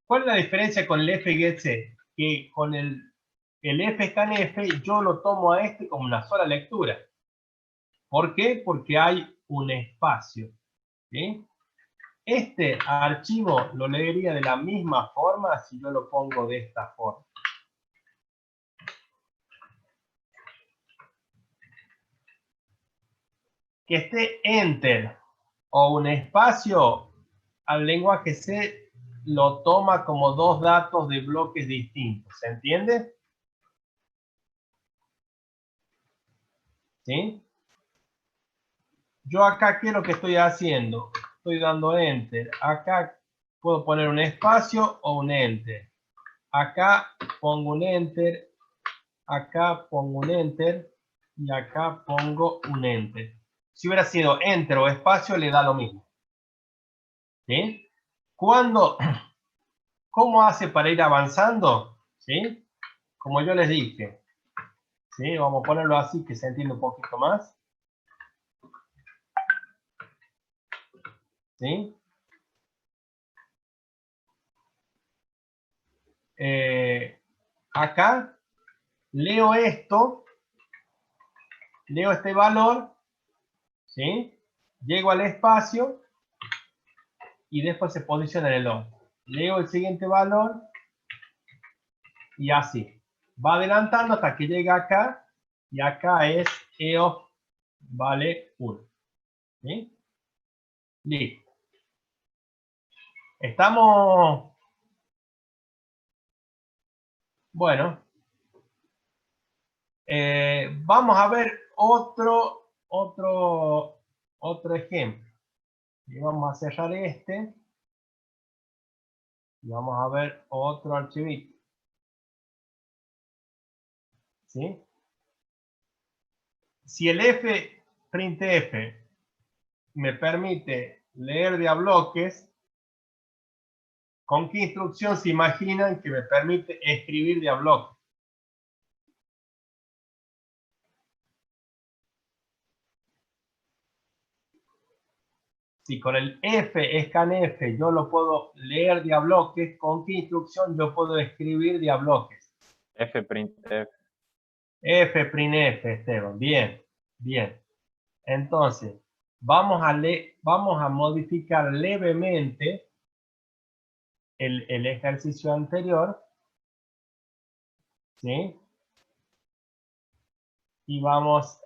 ¿Cuál es la diferencia con el fgetC? Que con el fscanf yo lo tomo a este como una sola lectura. ¿Por qué? Porque hay un espacio, ¿sí? Este archivo lo leería de la misma forma si yo lo pongo de esta forma. que esté enter o un espacio, al lenguaje C lo toma como dos datos de bloques distintos. ¿Se entiende? ¿Sí? Yo acá, ¿qué es lo que estoy haciendo? Estoy dando enter. Acá puedo poner un espacio o un enter. Acá pongo un enter. Acá pongo un enter. Y acá pongo un enter. Si hubiera sido enter o espacio, le da lo mismo. ¿Sí? ¿Cómo hace para ir avanzando? ¿Sí? Como yo les dije. ¿Sí? Vamos a ponerlo así que se entienda un poquito más. ¿Sí? Acá leo esto, leo este valor, ¿sí? Llego al espacio y después se posiciona en el otro. Leo el siguiente valor y así. Va adelantando hasta que llega acá y acá es EOF vale 1. ¿Sí? Listo. Estamos... Bueno. Vamos a ver otro ejemplo. Y vamos a cerrar este. Y vamos a ver otro archivito. ¿Sí? Si el printf me permite leer de a bloques, ¿con qué instrucción se imaginan que me permite escribir de a bloques? Si con el scanf yo lo puedo leer de a bloques, ¿con qué instrucción yo puedo escribir de a bloques? fprintf. fprintf, Esteban. Bien, bien. Entonces, vamos a modificar levemente el ejercicio anterior. ¿Sí? Y vamos...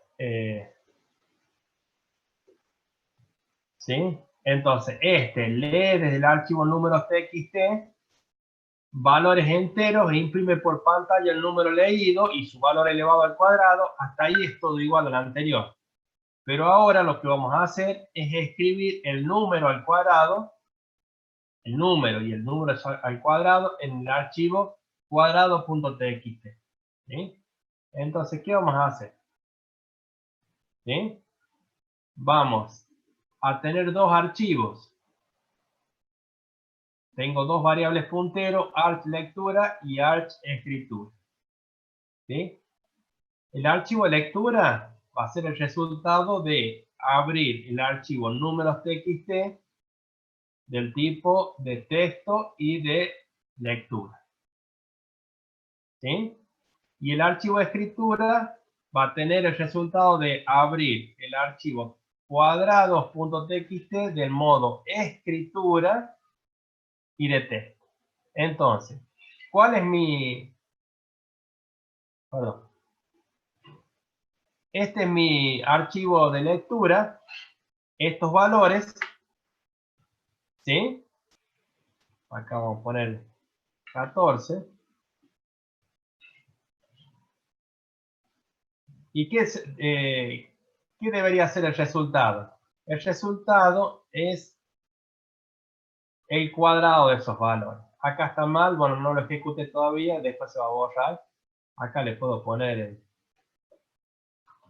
¿sí? Entonces, lee desde el archivo números txt valores enteros e imprime por pantalla el número leído y su valor elevado al cuadrado. Hasta ahí es todo igual al anterior. Pero ahora lo que vamos a hacer es escribir el número al cuadrado, el número y el número al cuadrado en el archivo cuadrado.txt. ¿Sí? Entonces, ¿qué vamos a hacer? ¿Sí? Vamos a tener dos archivos. Tengo dos variables puntero, arch lectura y arch escritura. ¿Sí? El archivo lectura va a ser el resultado de abrir el archivo números txt del tipo de texto y de lectura. ¿Sí? Y el archivo escritura va a tener el resultado de abrir el archivo cuadrados.txt del modo escritura y de texto. Entonces, ¿cuál es mi... Perdón. Este es mi archivo de lectura. Estos valores, ¿sí? Acá vamos a poner 14. ¿Y qué debería ser el resultado? El resultado es el cuadrado de esos valores. Acá está mal, bueno, no lo ejecute todavía, después se va a borrar. Acá le puedo poner el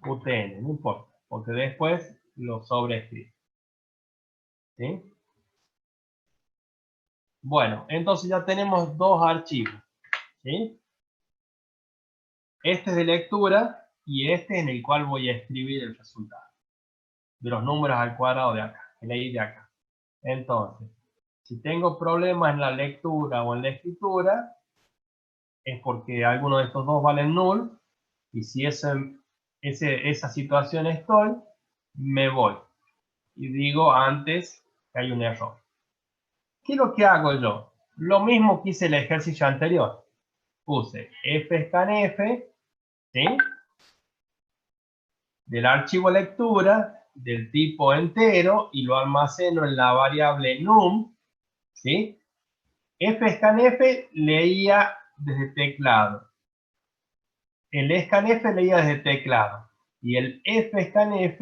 UTN, no importa, porque después lo sobreescribo. ¿Sí? Bueno, entonces ya tenemos dos archivos. ¿Sí? Este es de lectura y este en el cual voy a escribir el resultado de los números al cuadrado de acá, que leí de acá. Entonces, si tengo problemas en la lectura o en la escritura, es porque alguno de estos dos valen null, y si esa situación estoy, me voy. Y digo antes que hay un error. ¿Qué es lo que hago yo? Lo mismo que hice en el ejercicio anterior. Puse fscanf, ¿sí? Del archivo lectura, del tipo entero y lo almaceno en la variable num, ¿sí? fscanf leía desde teclado. El scanf leía desde teclado. Y el fscanf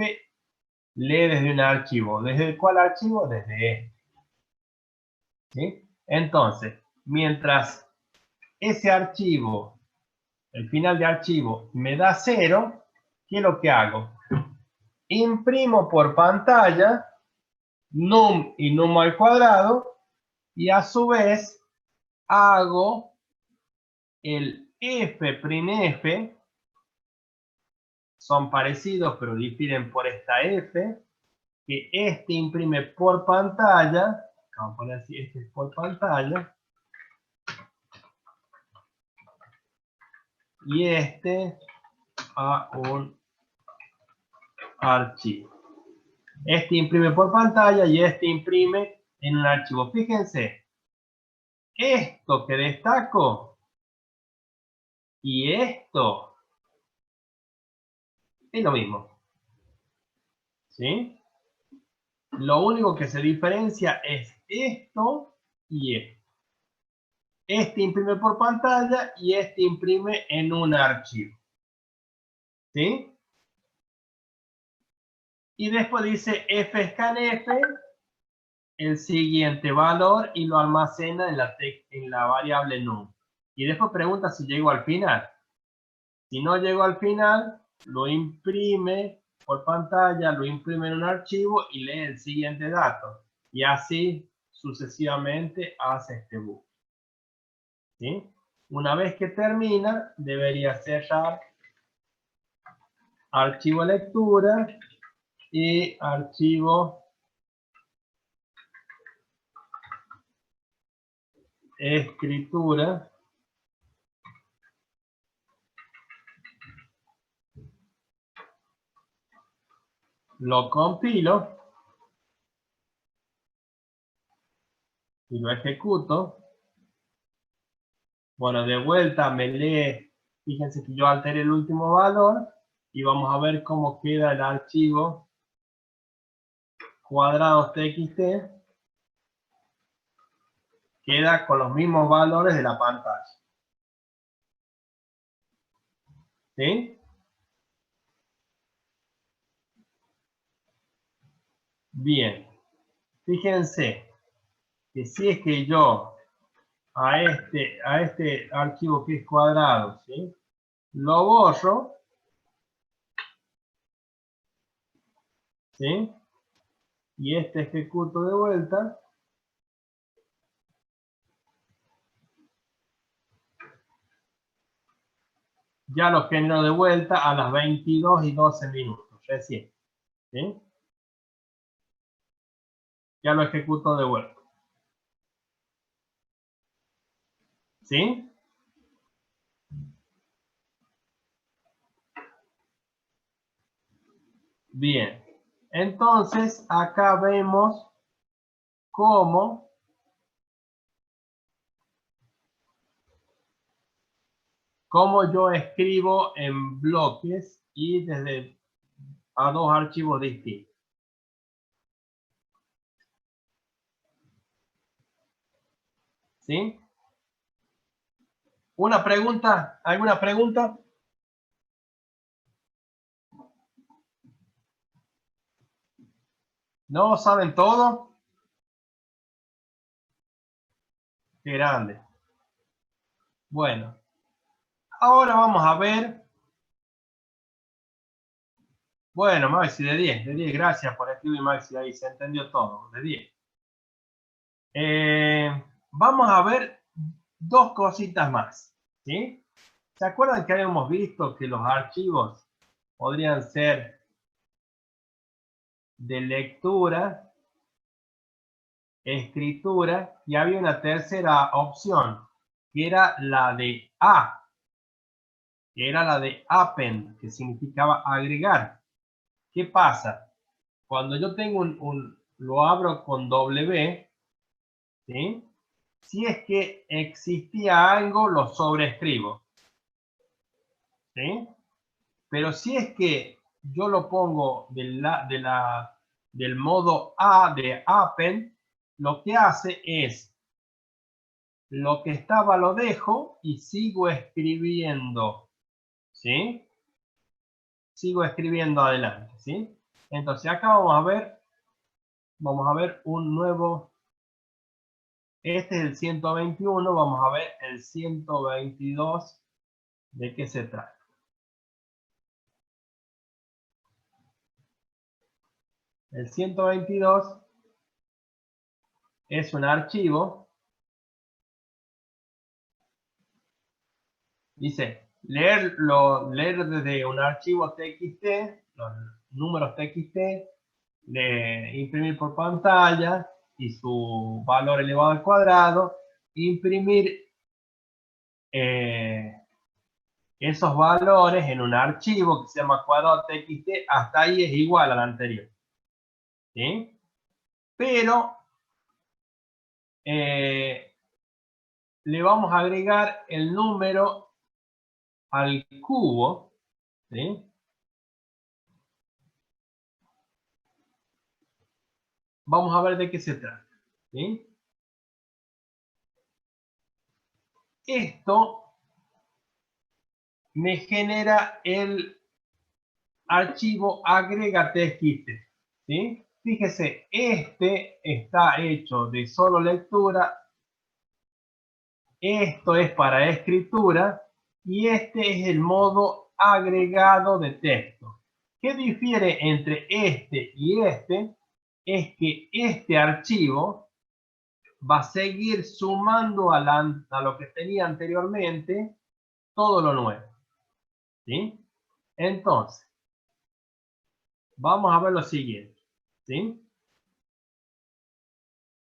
lee desde un archivo. ¿Desde cuál archivo? Desde este. ¿Sí? Entonces, mientras ese archivo, el final de archivo, me da 0, ¿qué es lo que hago? Imprimo por pantalla num y num al cuadrado y a su vez hago el f'F, son parecidos pero difieren por esta f, que este imprime por pantalla, vamos a poner así, este es por pantalla, y este a un archivo. Este imprime por pantalla y este imprime en un archivo. Fíjense, esto que destaco y esto es lo mismo. ¿Sí? Lo único que se diferencia es esto y esto. Este imprime por pantalla y este imprime en un archivo. ¿Sí? Y después dice fscanf el siguiente valor y lo almacena en la variable num. Y después pregunta si llego al final. Si no llego al final, lo imprime por pantalla, lo imprime en un archivo y lee el siguiente dato. Y así sucesivamente hace este bucle. ¿Sí? Una vez que termina, debería cerrar archivo lectura y archivo escritura. Lo compilo y lo ejecuto. Bueno, de vuelta me lee, fíjense que yo alteré el último valor y vamos a ver cómo queda el archivo cuadrados.txt. Queda con los mismos valores de la pantalla. ¿Sí? Bien. Fíjense que si es que yo a este archivo que es cuadrado, ¿sí? Lo borro, ¿sí? Y este ejecuto de vuelta. Ya lo genero de vuelta a las 22:12 recién. ¿Sí? Ya lo ejecuto de vuelta. ¿Sí? Bien. Entonces, acá vemos cómo yo escribo en bloques y desde a dos archivos distintos. ¿Sí? ¿Una pregunta? ¿Alguna pregunta? ¿No saben todo? Qué grande. Bueno, ahora vamos a ver. Bueno, Maxi, de 10, gracias por escribir, Maxi, ahí se entendió todo, de 10. Vamos a ver dos cositas más, ¿sí? ¿Se acuerdan que habíamos visto que los archivos podrían ser de lectura, escritura, y había una tercera opción, que era la de A, que era la de append, que significaba agregar? ¿Qué pasa? Cuando yo tengo lo abro con W, ¿sí? Si es que existía algo, lo sobreescribo, ¿sí? Pero si es que yo lo pongo del modo A de append, lo que hace es, lo que estaba lo dejo y sigo escribiendo, ¿sí? Sigo escribiendo adelante, ¿sí? Entonces acá vamos a ver un nuevo, este es el 121, vamos a ver el 122, ¿de qué se trata? El 122 es un archivo, dice, leer desde un archivo TXT, los números TXT, imprimir por pantalla y su valor elevado al cuadrado, imprimir esos valores en un archivo que se llama cuadrado TXT, hasta ahí es igual al anterior, ¿sí? Pero le vamos a agregar el número al cubo, ¿sí? Vamos a ver de qué se trata, ¿sí? Esto me genera el archivo agrega.txt, ¿sí? Fíjese, este está hecho de solo lectura, esto es para escritura y este es el modo agregado de texto. ¿Qué difiere entre este y este? Es que este archivo va a seguir sumando a lo que tenía anteriormente todo lo nuevo, ¿sí? Entonces, vamos a ver lo siguiente, ¿sí?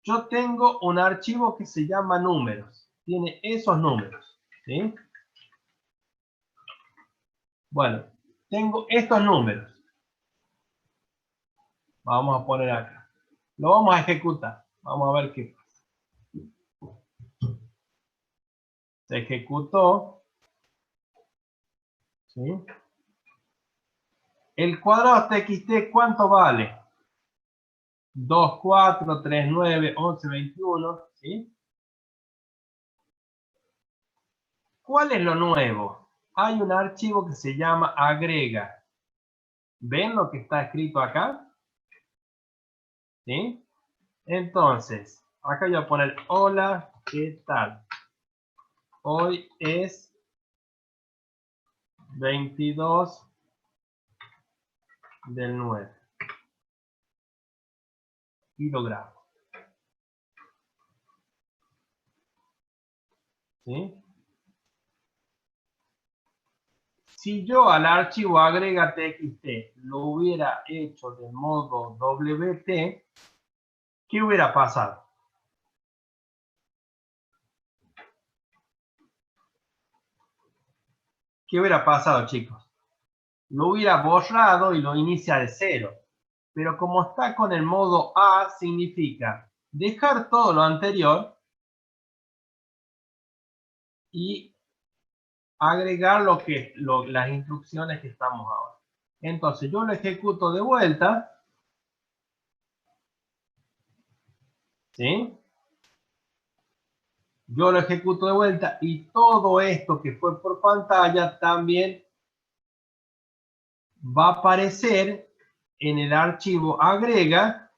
Yo tengo un archivo que se llama números, tiene esos números, ¿sí? Bueno, tengo estos números. Vamos a poner acá. Lo vamos a ejecutar. Vamos a ver qué pasa. Se ejecutó, ¿sí? El cuadrado TXT, ¿cuánto vale? 2, 4, 3, 9, 11, 21, ¿sí? ¿Cuál es lo nuevo? Hay un archivo que se llama agrega. ¿Ven lo que está escrito acá? ¿Sí? Entonces, acá voy a poner hola, ¿qué tal? Hoy es 22 del 9. Y lo grabo. ¿Sí? Si yo al archivo agrega.txt lo hubiera hecho de modo WT, ¿qué hubiera pasado? ¿Qué hubiera pasado, chicos? Lo hubiera borrado y lo inicia de cero. Pero como está con el modo A, significa dejar todo lo anterior y agregar las instrucciones que estamos ahora. Entonces yo lo ejecuto de vuelta, ¿sí? Yo lo ejecuto de vuelta y todo esto que fue por pantalla también va a aparecer en el archivo agrega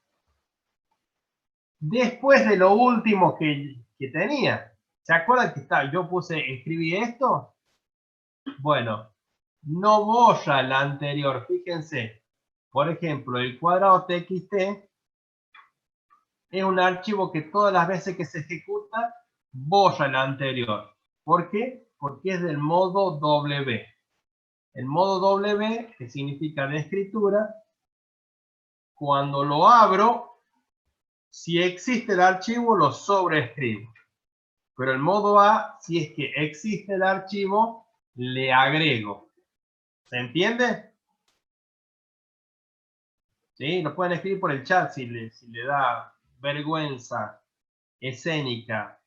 después de lo último que tenía. ¿Se acuerdan que yo escribí esto? Bueno, no borra el anterior. Fíjense, por ejemplo, el cuadrado TXT es un archivo que todas las veces que se ejecuta, borra el anterior. ¿Por qué? Porque es del modo W. El modo W, que significa de escritura, cuando lo abro, si existe el archivo, lo sobreescribo. Pero el modo A, si es que existe el archivo, le agrego. ¿Se entiende? Sí, lo pueden escribir por el chat si le da vergüenza escénica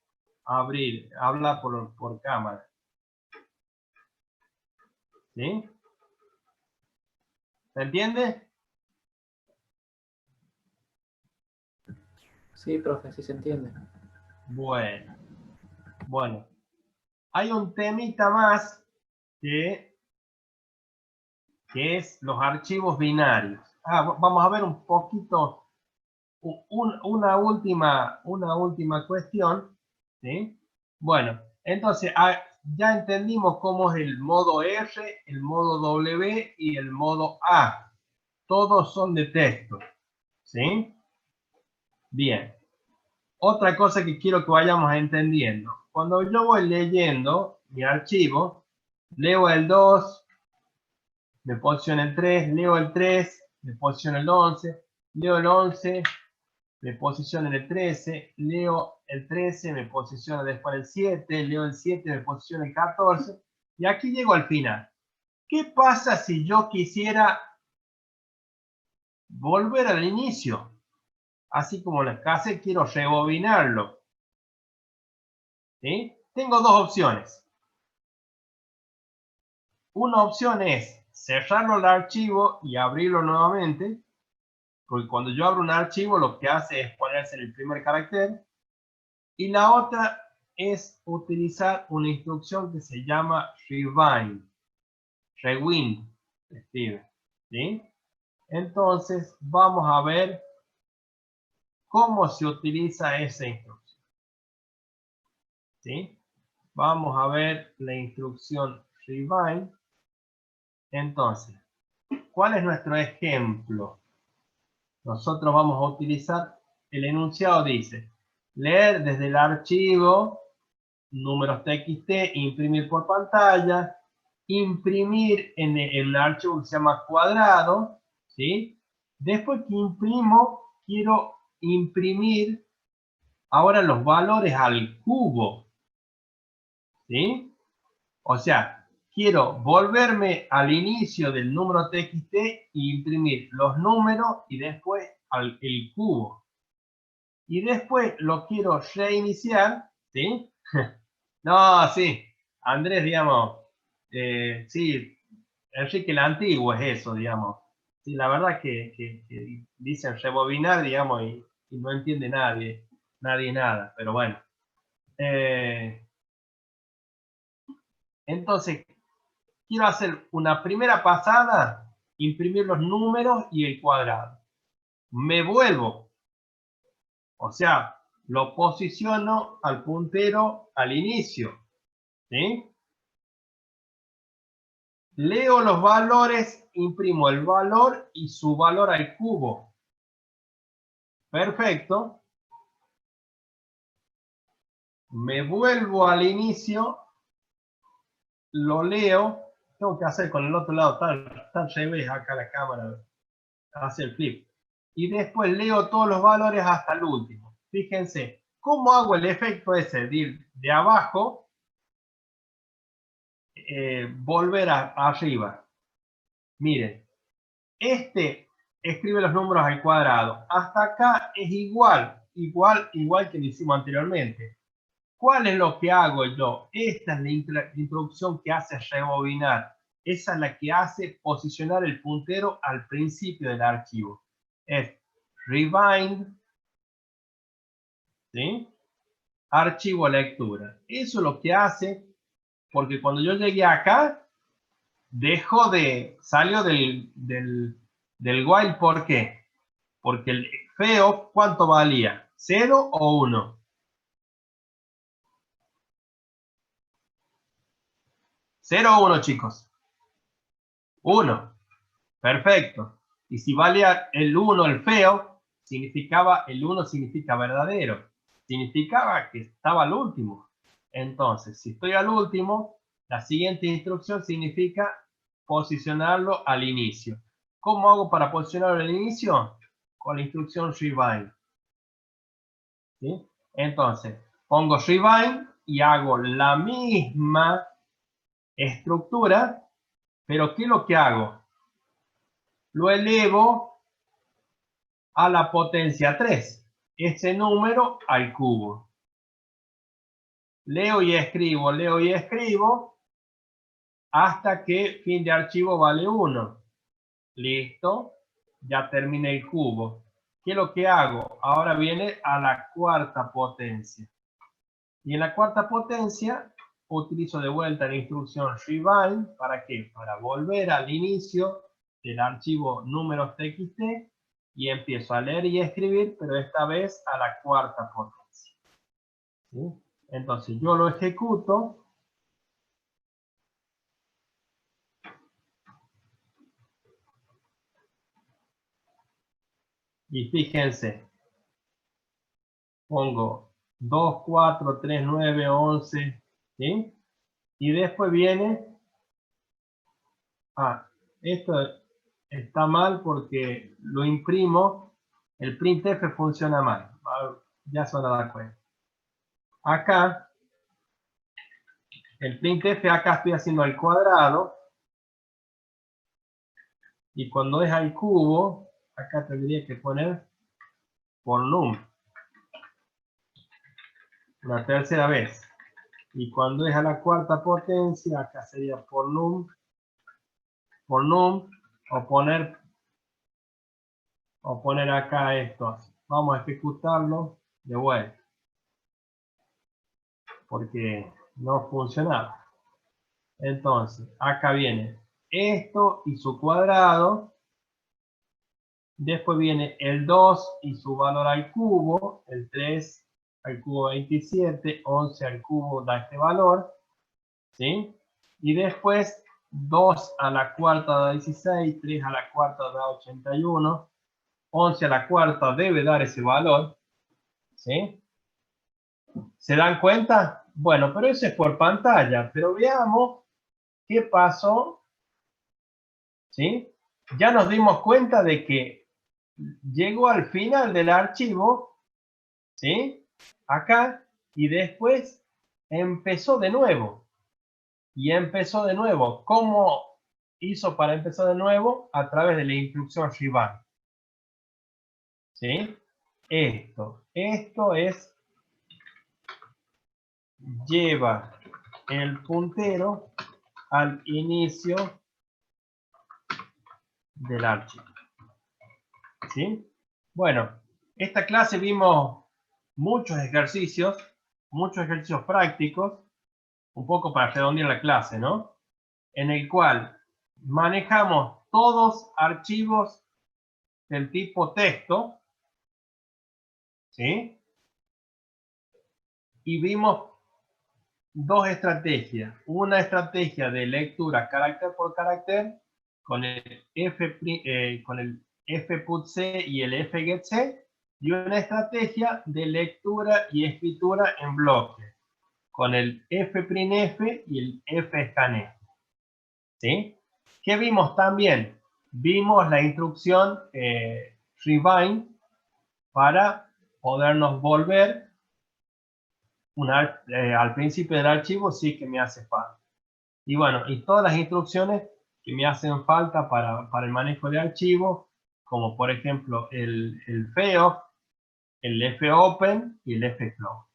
hablar por cámara. ¿Sí? ¿Se entiende? Sí, profe, sí se entiende. Bueno. Bueno. Hay un temita más que es los archivos binarios. Vamos a ver un poquito, una última cuestión, ¿sí? Bueno, entonces ya entendimos cómo es el modo R, el modo W y el modo A. Todos son de texto, ¿sí? Bien. Otra cosa que quiero que vayamos entendiendo. Cuando yo voy leyendo mi archivo, leo el 2, me posiciono el 3, leo el 3, me posiciono el 11, leo el 11, me posiciono en el 13, leo el 13, me posiciono después el 7, leo el 7, me posiciono el 14, y aquí llego al final. ¿Qué pasa si yo quisiera volver al inicio? Así como la escasez, quiero rebobinarlo. ¿Sí? Tengo dos opciones. Una opción es cerrarlo el archivo y abrirlo nuevamente, porque cuando yo abro un archivo lo que hace es ponerse en el primer carácter. Y la otra es utilizar una instrucción que se llama rewind, escribe, ¿sí? Entonces vamos a ver cómo se utiliza esa instrucción, ¿sí? Vamos a ver la instrucción rewind. Entonces, ¿cuál es nuestro ejemplo? Nosotros vamos a utilizar, el enunciado dice, leer desde el archivo, números txt, imprimir por pantalla, imprimir en el archivo que se llama cuadrado, ¿sí? Después que imprimo, quiero imprimir ahora los valores al cubo, ¿sí? O sea, quiero volverme al inicio del número txt e imprimir los números y después el cubo. Y después lo quiero reiniciar, ¿sí? No, sí, Andrés, digamos, sí, Enrique el Antiguo es eso, digamos. Sí, la verdad que dicen rebobinar, digamos, y no entiende nadie nada, pero bueno. Entonces, quiero hacer una primera pasada, imprimir los números y el cuadrado. Me vuelvo, o sea, lo posiciono al puntero al inicio, ¿sí? Leo los valores, imprimo el valor y su valor al cubo. Perfecto. Me vuelvo al inicio, lo leo. Tengo que hacer con el otro lado, tan revés acá la cámara, hace el flip. Y después leo todos los valores hasta el último. Fíjense, ¿cómo hago el efecto ese de abajo? Volver arriba. Miren, este escribe los números al cuadrado. Hasta acá es igual que lo hicimos anteriormente. ¿Cuál es lo que hago yo? Esta es la introducción que hace rebobinar. Esa es la que hace posicionar el puntero al principio del archivo. Es rewind, ¿sí? Archivo lectura. Eso es lo que hace, porque cuando yo llegué acá, salió del while. ¿Por qué? Porque el feo, ¿cuánto valía? ¿0 o 1? 0 o 1, chicos. 1. Perfecto. Y si valía el 1 el feo, el 1 significa verdadero. Significaba que estaba al último. Entonces, si estoy al último, la siguiente instrucción significa posicionarlo al inicio. ¿Cómo hago para posicionarlo al inicio? Con la instrucción rewind. ¿Sí? Entonces, pongo rewind y hago la misma estructura, pero ¿qué es lo que hago? Lo elevo a la potencia 3, ese número al cubo. Leo y escribo, hasta que fin de archivo vale 1. Listo. Ya terminé el cubo. ¿Qué es lo que hago? Ahora viene a la cuarta potencia. Y en la cuarta potencia utilizo de vuelta la instrucción rebind. ¿Para qué? Para volver al inicio del archivo números txt y empiezo a leer y escribir, pero esta vez a la cuarta potencia. ¿Sí? Entonces yo lo ejecuto. Y fíjense, pongo 2, 4, 3, 9, 11, ¿sí? Y después viene, esto está mal porque lo imprimo, el printf funciona mal, ya se van a dar cuenta. Acá, el printf, acá estoy haciendo al cuadrado, y cuando es al cubo, acá tendría que poner por num, una tercera vez. Y cuando es a la cuarta potencia, acá sería por num, o poner acá estos. Vamos a ejecutarlo de vuelta, porque no funcionaba. Entonces, acá viene esto y su cuadrado. Después viene el 2 y su valor al cubo, el 3 al cubo 27, 11 al cubo da este valor, ¿sí? Y después 2 a la cuarta da 16, 3 a la cuarta da 81, 11 a la cuarta debe dar ese valor, ¿sí? ¿Se dan cuenta? Bueno, pero eso es por pantalla, pero veamos qué pasó, ¿sí? Ya nos dimos cuenta de que llegó al final del archivo, ¿sí? Acá, y después empezó de nuevo. Y empezó de nuevo. ¿Cómo hizo para empezar de nuevo? A través de la instrucción rebind. ¿Sí? Esto es, lleva el puntero al inicio del archivo. ¿Sí? Bueno, esta clase vimos muchos ejercicios prácticos, un poco para redondear la clase, ¿no? En el cual manejamos todos archivos del tipo texto, ¿sí? Y vimos dos estrategias. Una estrategia de lectura carácter por carácter con el fputc y el fgetc, y una estrategia de lectura y escritura en bloque con el fprintf y el fscanf. ¿Sí? ¿Qué vimos también? Vimos la instrucción rebind para podernos volver al principio del archivo si es que me hace falta. Y bueno, y todas las instrucciones que me hacen falta para el manejo de archivos, como por ejemplo el FEOF, el FOpen y el FClose.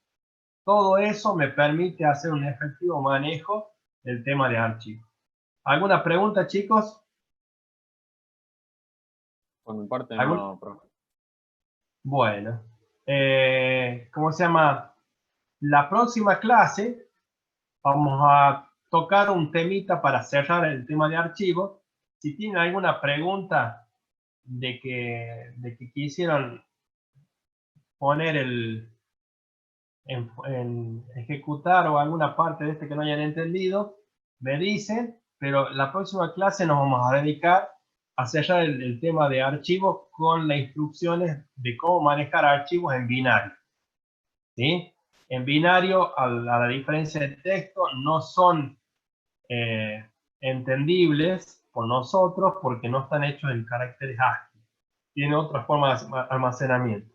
Todo eso me permite hacer un efectivo manejo del tema de archivos. ¿Alguna pregunta, chicos? Por mi parte no, profe. Bueno, ¿cómo se llama? La próxima clase vamos a tocar un temita para cerrar el tema de archivos. Si tienen alguna pregunta de que quisieron poner en ejecutar o alguna parte de este que no hayan entendido, me dicen, pero la próxima clase nos vamos a dedicar a cerrar el tema de archivos con las instrucciones de cómo manejar archivos en binario. ¿Sí? En binario, a la diferencia de texto, no son entendibles por nosotros porque no están hechos en caracteres ASCII. Tienen otra forma de almacenamiento.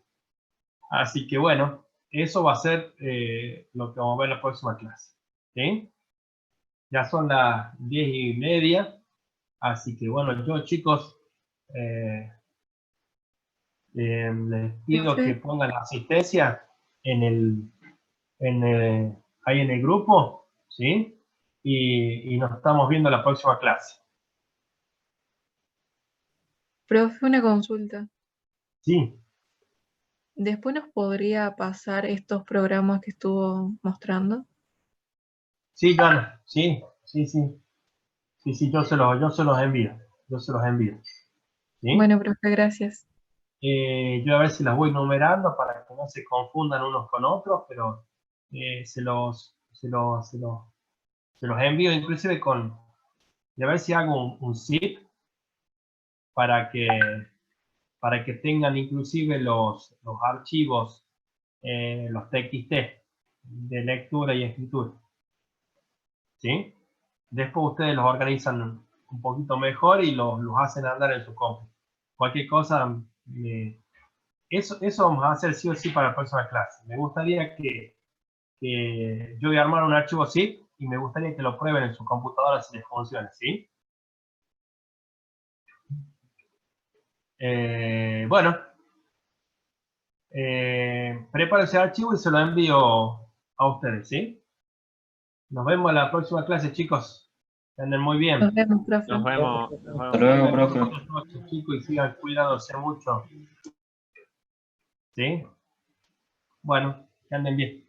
Así que bueno, eso va a ser lo que vamos a ver en la próxima clase. ¿Sí? Ya son las 10:30. Así que bueno, yo chicos, les pido que Profe, pongan la asistencia ahí en el grupo, ¿sí? Y nos estamos viendo en la próxima clase. Profe, una consulta. Sí, ¿Después nos podría pasar estos programas que estuvo mostrando? sí, Joana, sí, sí, sí. Sí, sí, yo se los envío. Yo se los envío. ¿Sí? Bueno, profe, gracias. Yo a ver si las voy numerando para que no se confundan unos con otros, pero se los envío inclusive con, y a ver si hago un zip para que tengan inclusive los archivos, los TXT de lectura y escritura. ¿Sí? Después ustedes los organizan un poquito mejor y los hacen andar en su compu. Cualquier cosa, eso vamos a hacer sí o sí para la próxima clase. Me gustaría que yo voy a armar un archivo zip y me gustaría que lo prueben en su computadora si les funciona, ¿sí? Bueno, preparo ese archivo y se lo envío a ustedes, ¿sí? Nos vemos en la próxima clase, chicos. Que anden muy bien. Nos vemos, profe. Nos vemos. Nos Hasta vemos. luego, profe. Buenas noches, chicos, y sigan cuidándose mucho. ¿Sí? Bueno, que anden bien.